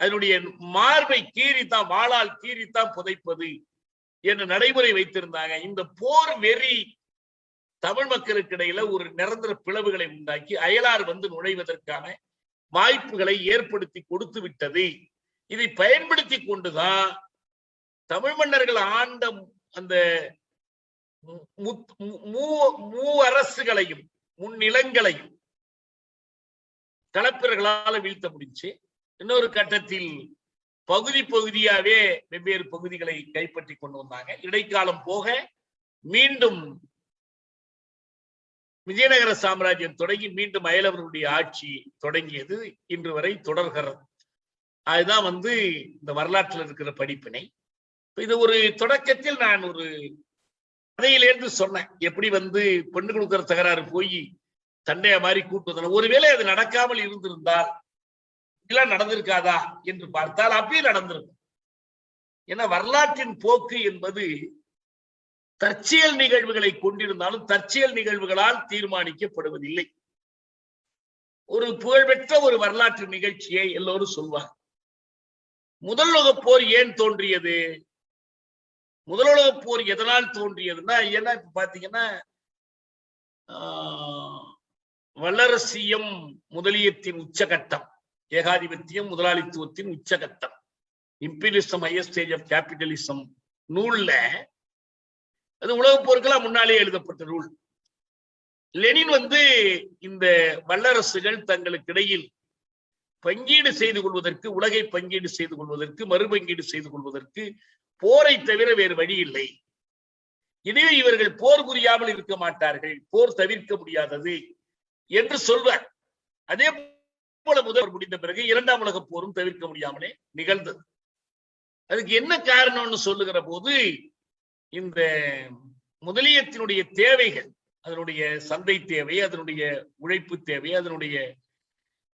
அதனுடைய மார்பை கீறித்தான், வாளால் கீறித்தான் புதைப்பது என்ற நடைமுறை வைத்திருந்தாங்க. இந்த போர் வெறி தமிழ் மக்களுக்கு இடையில ஒரு நிரந்தர பிளவுகளை உண்டாக்கி அயலார் வந்து நுழைவதற்கான வாய்ப்புகளை ஏற்படுத்தி கொடுத்து விட்டது. இதை பயன்படுத்தி கொண்டுதான் தமிழ் மன்னர்கள் ஆண்ட அந்த மூவரசுகளையும் முன்னிலங்களையும் களப்பிரர்களால வீழ்த்த முடிஞ்சு. இன்னொரு கட்டத்தில் பகுதியாவே வெவ்வேறு பகுதிகளை கைப்பற்றி கொண்டு வந்தாங்க. இடைக்காலம் போக மீண்டும் விஜயநகர சாம்ராஜ்யம் தொடங்கி மீண்டும் அயலவர்களுடைய ஆட்சி தொடங்கியது, இன்று வரை தொடர்கிறது. அதுதான் இந்த வரலாற்றில் இருக்கிற படிப்பினை. இது ஒரு தொடக்கத்தில் நான் ஒரு கதையிலேருந்து சொன்னேன், எப்படி பெண்ணு கொடுக்கிற தகராறு போய் சண்டைய மாதிரி கூட்டுவதன. ஒருவேளை அது நடக்காமல் இருந்திருந்தால் இதெல்லாம் நடந்திருக்காதா என்று பார்த்தால் அப்பயே நடந்திருக்கும். ஏன்னா வரலாற்றின் போக்கு என்பது தற்செயல் நிகழ்வுகளை கொண்டிருந்தாலும் தற்செயல் நிகழ்வுகளால் தீர்மானிக்கப்படுவதில்லை. ஒரு புகழ்பெற்ற ஒரு வரலாற்று நிகழ்ச்சியை எல்லோரும் சொல்வாங்க. முதல் உலகப் போர் ஏன் தோன்றியது? முதல் உலகப் போர் எதனால் தோன்றியதுன்னா, ஏன்னா இப்ப பாத்தீங்கன்னா வல்லரசியம் முதலியத்தின் உச்சகட்டம், ஏகாதிபத்தியம் முதலாளித்துவத்தின் உச்சகட்டம், imperialism higher stage of capitalism நூல்ல அது உலகப் போருக்கெல்லாம் முன்னாலே எழுதப்பட்ட நூல். லெனின் இந்த வல்லரசுகள் தங்களுக்கு இடையில் பங்கீடு செய்து கொள்வதற்கு, உலகை பங்கீடு செய்து கொள்வதற்கு, மறுபங்கீடு செய்து கொள்வதற்கு போரை தவிர வேறு வழி இல்லை. இதுவே இவர்கள் போர் புரியாமல் இருக்க மாட்டார்கள், போர் தவிர்க்க முடியாதது என்று சொல்வார். அதே போல முதல் முடிந்த பிறகு இரண்டாம் உலக போரும் தவிர்க்க முடியாமலே நிகழ்ந்தது. அதுக்கு என்ன காரணம்னு சொல்லுகிற போது, இந்த முதலியத்தினுடைய தேவைகள், அதனுடைய சந்தை தேவை, அதனுடைய உழைப்பு தேவை, அதனுடைய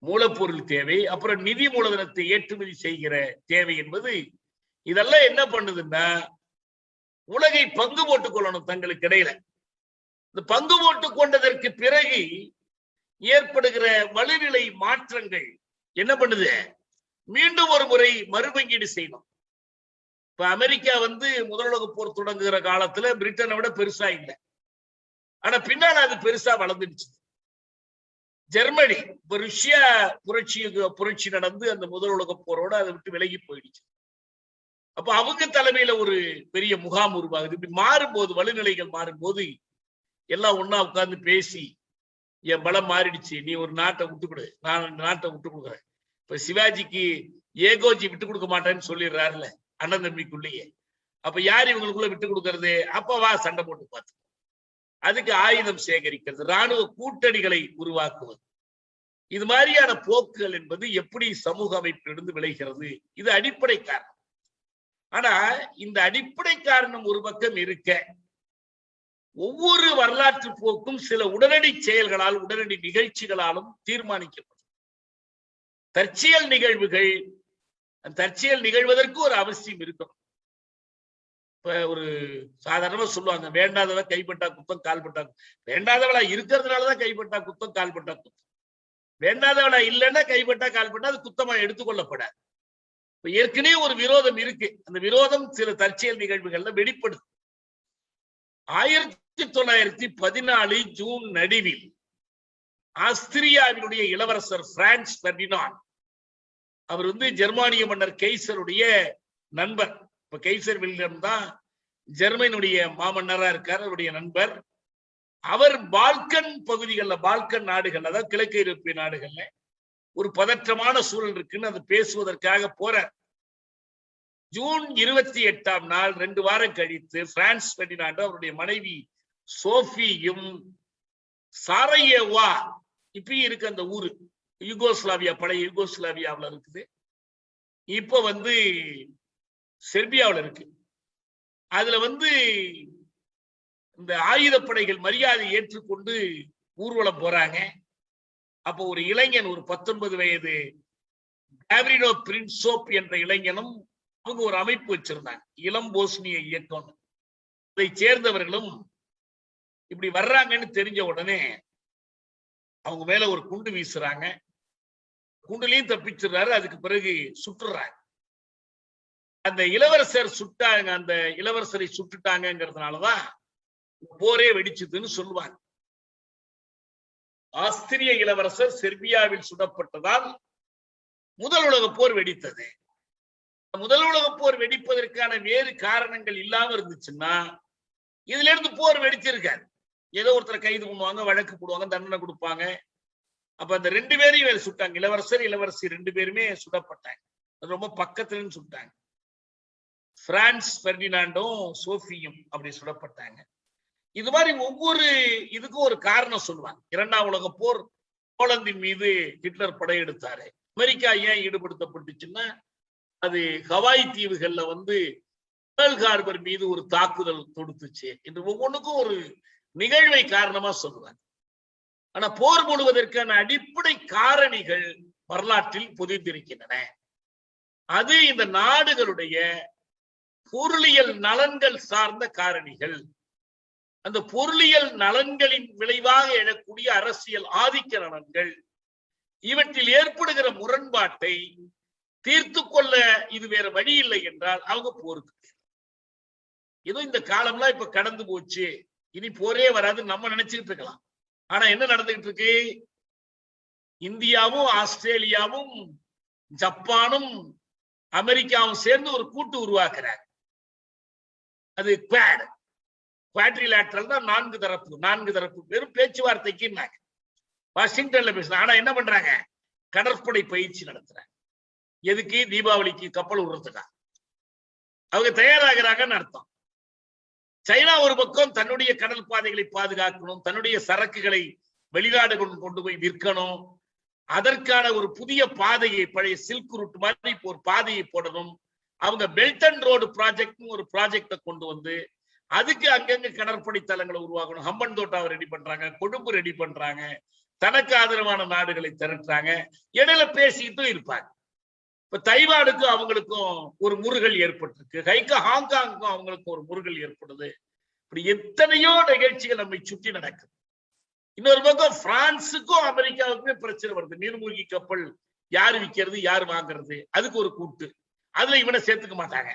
மூலப்பொருள் தேவை, அப்புறம் நிதி மூலதனத்தை ஏற்றுமதி செய்கிற தேவை என்பது இதெல்லாம் என்ன பண்ணுதுன்னா, உலகை பங்கு போட்டுக் கொள்ளணும் தங்களுக்கு இடையில. இந்த பங்கு போட்டுக் கொண்டதற்கு பிறகு ஏற்படுகிற வலுநிலை மாற்றங்கள் என்ன பண்ணுது, மீண்டும் ஒரு முறை மறுபங்கீடு செய்யணும். இப்ப அமெரிக்கா முதல் உலக போர் தொடங்குகிற காலத்துல பிரிட்டனை விட பெருசா இல்லை, ஆனா பின்னால அது பெருசா வளர்ந்துடுச்சு. ஜெர்மனி இப்ப ரஷ்யா புரட்சி நடந்து அந்த முதல் உலக போரோட அதை விட்டு விலகி போயிடுச்சு. அப்ப அவங்க தலைமையில ஒரு பெரிய முகாம் உருவாகுது. இப்படி மாறும்போது, வலுநிலைகள் மாறும்போது எல்லாம் ஒன்னா உட்கார்ந்து பேசி, என் பலம் மாறிடுச்சு, நீ ஒரு நாட்டை விட்டு கொடு, நான் அந்த நாட்டை விட்டு கொடுக்குறேன். இப்ப சிவாஜிக்கு ஏகோஜி விட்டு கொடுக்க மாட்டேன்னு சொல்லிடுறாருல அண்ணன் தம்பிக்குள்ளேயே. அப்ப யார் இவங்களுக்குள்ள விட்டு கொடுக்கறது? அப்ப வா சண்டை போட்டு பார்த்து, அதுக்கு ஆயுதம் சேகரிக்கிறது, ராணுவ கூட்டணிகளை உருவாக்குவது, இது மாதிரியான போக்குகள் என்பது எப்படி சமூக அமைப்பிலிருந்து விளைகிறது? இது அடிப்படை காரணம். ஆனா இந்த அடிப்படை காரணம் ஒரு பக்கம் இருக்க, ஒவ்வொரு வரலாற்று போக்கும் சில உடனடி செயல்களால், உடனடி நிகழ்ச்சிகளாலும் தீர்மானிக்கப்படும். தற்செயல் நிகழ்வுகள், தற்செயல் நிகழ்வதற்கு ஒரு அவசியம் இருக்கணும். இப்ப ஒரு சாதாரணமா சொல்லுவாங்க, வேண்டாதவ கைப்பட்டா குத்தம் கால்பட்டா குத்தம். வேண்டாதவளா இருக்கிறதுனாலதான் கைப்பட்டா குத்தம் கால்பட்டா குத்தம். வேண்டாதவளா இல்லைன்னா கைப்பட்டா கால்பட்டா அது குத்தமா எடுத்துக்கொள்ளப்படாது. ஏற்கனவே ஒரு விரோதம் இருக்கு. அந்த விரோதம் சில தற்செயல் நிகழ்வுகள்ல வெளிப்படுது. 1914 ஜூன் நடுவில் ஆஸ்திரியாவினுடைய இளவரசர் பிரான்ஸ் பெர்டினாண்ட், அவர் ஜெர்மானிய மன்னர் கெய்சருடைய நண்பர். இப்ப கெய்சர் வில்லியம் தான் ஜெர்மனியுடைய மாமன்னரா இருக்கார், அவருடைய நண்பர். அவர் பால்கன் பகுதிகளில், பால்கன் நாடுகள், அதாவது கிழக்கு ஐரோப்பிய நாடுகள்ல ஒரு பதற்றமான சூழல் இருக்குன்னு அது பேசுவதற்காக போறார். ஜூன் 28ஆம் நாள் 2 வாரம் கழித்து பிரான்ஸ் பெர்டினாண்ட் அவருடைய மனைவி சோஃபியும் சாரையேவா, இப்பயும் இருக்கு அந்த ஊரு, யூகோஸ்லாவியா, பழைய யூகோஸ்லாவியாவில் இருக்குது, இப்ப செர்பியாவில் இருக்கு. அதுல இந்த ஆயுதப்படைகள் மரியாதை ஏற்றுக்கொண்டு ஊர்வலம் போறாங்க. அப்போ ஒரு இளைஞன், ஒரு 19 வயது கேவ்ரினோ பிரின்சோப் என்ற இளைஞனும், அவங்க ஒரு அமைப்பு வச்சிருந்தாங்க, இளம் போஸ்னிய இயக்கம். அதை சேர்ந்தவர்களும் இப்படி வர்றாங்கன்னு தெரிஞ்ச உடனே அவங்க மேல ஒரு குண்டு வீசுறாங்க. குண்டுலையும் தப்பிச்சிடுறாரு. அதுக்கு பிறகு சுட்டுறாங்க. அந்த இளவரசர் சுட்டாங்க, அந்த இளவரசரை சுட்டுட்டாங்கிறதுனாலதான் போரே வெடிச்சதுன்னு சொல்லுவாங்க. ஆஸ்திரிய இளவரசர் செர்பியாவில் சுடப்பட்டதால் முதல் உலக போர் வெடித்தது. முதல் உலக போர் வெடிப்பதற்கான வேறு காரணங்கள் இல்லாம இருந்துச்சுன்னா இதுல இருந்து போர் வெடிச்சிருக்காரு. ஏதோ ஒருத்தர் கைது பண்ணுவாங்க, வழக்கு போடுவாங்க, தண்டனை கொடுப்பாங்க. அப்ப அந்த 2 பேரையும் சுட்டாங்க. இளவரசர், இளவரசி 2 பேருமே சுடப்பட்டாங்க. ரொம்ப பக்கத்துல சுட்டாங்க. பிரான்ஸ் பெர்டினாண்டும் சோஃபியும் அப்படி சுடப்பட்டாங்க. இது மாதிரி ஒவ்வொரு இதுக்கும் ஒரு காரணம் சொல்லுவாங்க. 2ஆம் உலக போர், போலந்தின் மீது ஹிட்லர் படையெடுத்தாரு. அமெரிக்கா ஏன் ஈடுபடுத்தப்பட்டுச்சுன்னா, அது ஹவாய் தீவுகள்ல பேர்ல் ஹார்பர் மீது ஒரு தாக்குதல் தொடுத்துச்சு என்று ஒவ்வொன்றுக்கும் ஒரு நிகழ்வை காரணமா சொல்லுவாங்க. ஆனா போர் மூடுவதற்கான அடிப்படை காரணிகள் வரலாற்றில் பொதிந்திருக்கின்றன. அது இந்த நாடுகளுடைய பொருளியல் நலன்கள் சார்ந்த காரணிகள். அந்த பொருளியல் நலன்களின் விளைவாக எழக்கூடிய அரசியல் ஆதிக்க நலன்கள், இவற்றில் ஏற்படுகிற முரண்பாட்டை தீர்த்து கொள்ள இது வேற வழி இல்லை என்றால் அவங்க போருக்கு. ஏதோ இந்த காலம்லாம் இப்ப கடந்து போச்சு, இனி போரே வராது நம்ம நினைச்சுக்கிட்டு இருக்கலாம். ஆனா என்ன நடந்துகிட்டு இருக்கு? இந்தியாவும் ஆஸ்திரேலியாவும் ஜப்பானும் அமெரிக்காவும் சேர்ந்து ஒரு கூட்டு உருவாக்குறாங்க. அது குவாட்ரிலேட்டரல் தான். 4 தரப்பு வெறும் பேச்சுவார்த்தைக்கு வாஷிங்டன்ல பேசுறாங்க. ஆனா என்ன பண்றாங்க? கடற்படை பயிற்சி நடத்துறாங்க. எதுக்கு? தீபாவளிக்கு கப்பல் விடுறதுக்கா அவங்க தயாராகிறாங்கன்னு அர்த்தம். சைனா ஒரு பக்கம் தன்னுடைய கடல் பாதைகளை பாதுகாக்கணும், தன்னுடைய சரக்குகளை வெளிநாடுகளுக்கு கொண்டு போய் விற்கணும், அதற்கான ஒரு புதிய பாதையை, பழைய சில்க் ரூட் மாதிரி ஒரு பாதையை போடணும். அவங்க பெல்ட் அண்ட் ரோடு ப்ராஜெக்ட் ஒரு ப்ராஜெக்டை கொண்டு அதுக்கு அங்கங்க கடற்படை தளங்களை உருவாக்கணும். ஹம்பன் தோட்டாவை ரெடி பண்றாங்க, கொழும்பு ரெடி பண்றாங்க, தனக்கு ஆதரவான நாடுகளை திரட்டுறாங்க. இடையில பேசிக்கிட்டும் இருப்பாங்க. இப்ப தைவானுக்கும் அவங்களுக்கும் ஒரு முறுகல் ஏற்பட்டிருக்கு, ஹாங்காங்குக்கும் அவங்களுக்கும் ஒரு முறுகல் ஏற்படுது. இப்படி எத்தனையோ நிகழ்ச்சிகள் நம்மை சுற்றி நடக்குது. இன்னொரு பக்கம் பிரான்சுக்கும் அமெரிக்காவுக்குமே பிரச்சனை வருது. நீர்மூழ்கி கப்பல் யாரு விற்கிறது, யாரு வாங்குறது, அதுக்கு ஒரு கூட்டு. அதுல இவனை சேர்த்துக்க மாட்டாங்க,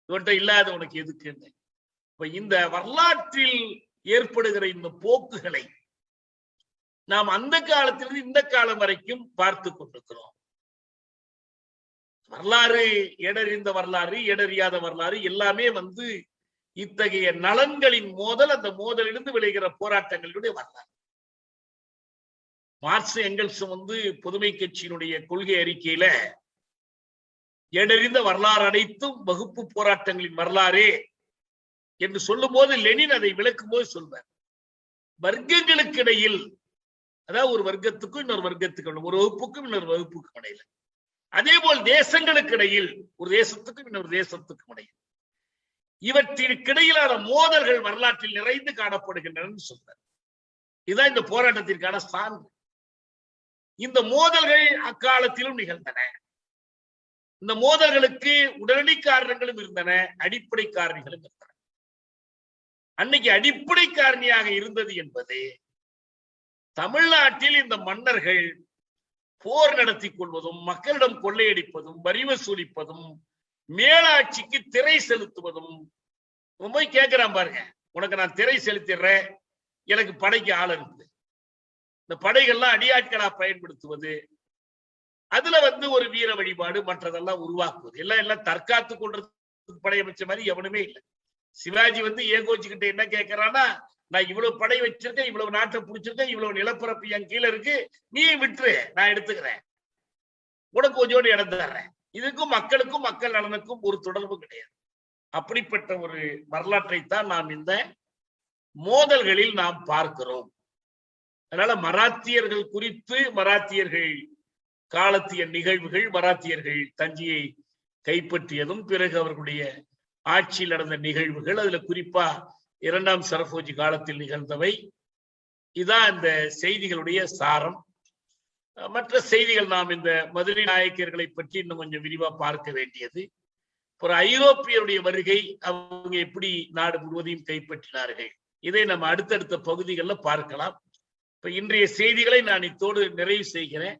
இவன்கிட்ட இல்லாத உனக்கு எதுக்குன்னு. இப்ப இந்த வரலாற்றில் ஏற்படுகிற இந்த போக்குகளை நாம் அந்த காலத்திலிருந்து இந்த காலம் வரைக்கும் பார்த்து கொண்டிருக்கிறோம். வரலாறு, எடறிந்த வரலாறு, எடறியாத வரலாறு எல்லாமே இத்தகைய நலன்களின் மோதல், அந்த மோதலிலிருந்து விளைகிற போராட்டங்களுடைய வரலாறு. மார்க்ஸ் எங்கெல்ஸும் பொதுமை கட்சியினுடைய கொள்கை அறிக்கையில எடறிந்த வரலாறு அனைத்தும் வகுப்பு போராட்டங்களின் வரலாறே என்று சொல்லும் போது லெனின் அதை விளக்கும் போது சொல்வார், வர்க்கங்களுக்கு இடையில், அதாவது ஒரு வர்க்கத்துக்கும் இன்னொரு வர்க்கத்துக்கும், ஒரு வகுப்புக்கும் இன்னொரு வகுப்புக்கும் இடையில, அதே போல் தேசங்களுக்கு இடையில், ஒரு தேசத்துக்கும் இன்னொரு தேசத்துக்கும் இடையில் இவற்றிற்கிடையிலான மோதல்கள் வரலாற்றில் நிறைந்து காணப்படுகின்றன சொல்றார். இதுதான் இந்த போராட்டத்திற்கான சான்று. இந்த மோதல்கள் அக்காலத்திலும் நிகழ்ந்தன. இந்த மோதல்களுக்கு உடனடி காரணங்களும் இருந்தன, அடிப்படை காரணிகளும் இருந்தன. அன்னைக்கு அடிப்படை காரணியாக இருந்தது என்பது தமிழ்நாட்டில் இந்த மன்னர்கள் போர் நடத்தி கொள்வதும், மக்களிடம் கொள்ளையடிப்பதும், வரி வசூலிப்பதும், மேலாட்சிக்கு திரை செலுத்துவதும். போய் கேட்கிறான் பாருங்க, உனக்கு நான் திரை செலுத்திடுறேன், எனக்கு படைக்கு ஆள் இருக்குது, இந்த படைகள்லாம் அடியாட்களா பயன்படுத்துவது, அதுல ஒரு வீர வழிபாடு மற்றதெல்லாம் உருவாக்குவது, எல்லாம் தற்காத்து கொள்றதுக்கு படை அமைச்ச மாதிரி எவனுமே இல்லை. சிவாஜி ஏகோச்சிக்கிட்ட என்ன கேட்கிறான்னா, நான் இவ்வளவு படை வச்சிருக்கேன், இவ்வளவு நாட்டை பிடிச்சிருக்கேன், இவ்வளவு நிலப்பரப்பு என் கீழே இருக்கு, நீ விட்டுரு, நான் எடுத்துக்கிறேன், உனக்கு கொஞ்சோடு இடம் தர்றேன். இதுக்கும் மக்களுக்கும் மக்கள் நலனுக்கும் ஒரு தொடர்பு கிடையாது. அப்படிப்பட்ட ஒரு வரலாற்றைத்தான் நாம் இந்த மோதல்களில் நாம் பார்க்கிறோம். அதனால மராத்தியர்கள் குறித்து, மராத்தியர்கள் காலத்திய நிகழ்வுகள், மராத்தியர்கள் தஞ்சையை கைப்பற்றியதும், பிறகு அவர்களுடைய ஆட்சியில் நடந்த நிகழ்வுகள், அதுல குறிப்பா 2ஆம் சரபோஜி காலத்தில் நிகழ்ந்தவை, இதான் இந்த செய்திகளுடைய சாரம். மற்ற செய்திகள் நாம் இந்த மதுரை நாயக்கர்களை பற்றி இன்னும் கொஞ்சம் விரிவா பார்க்க வேண்டியது. ஒரு ஐரோப்பியருடைய வருகை, அவங்க எப்படி நாடு முழுவதையும் கைப்பற்றினார்கள், இதை நம்ம அடுத்தடுத்த பகுதிகளில் பார்க்கலாம். இப்ப இன்றைய செய்திகளை நான் இத்தோடு நிறைவு செய்கிறேன்.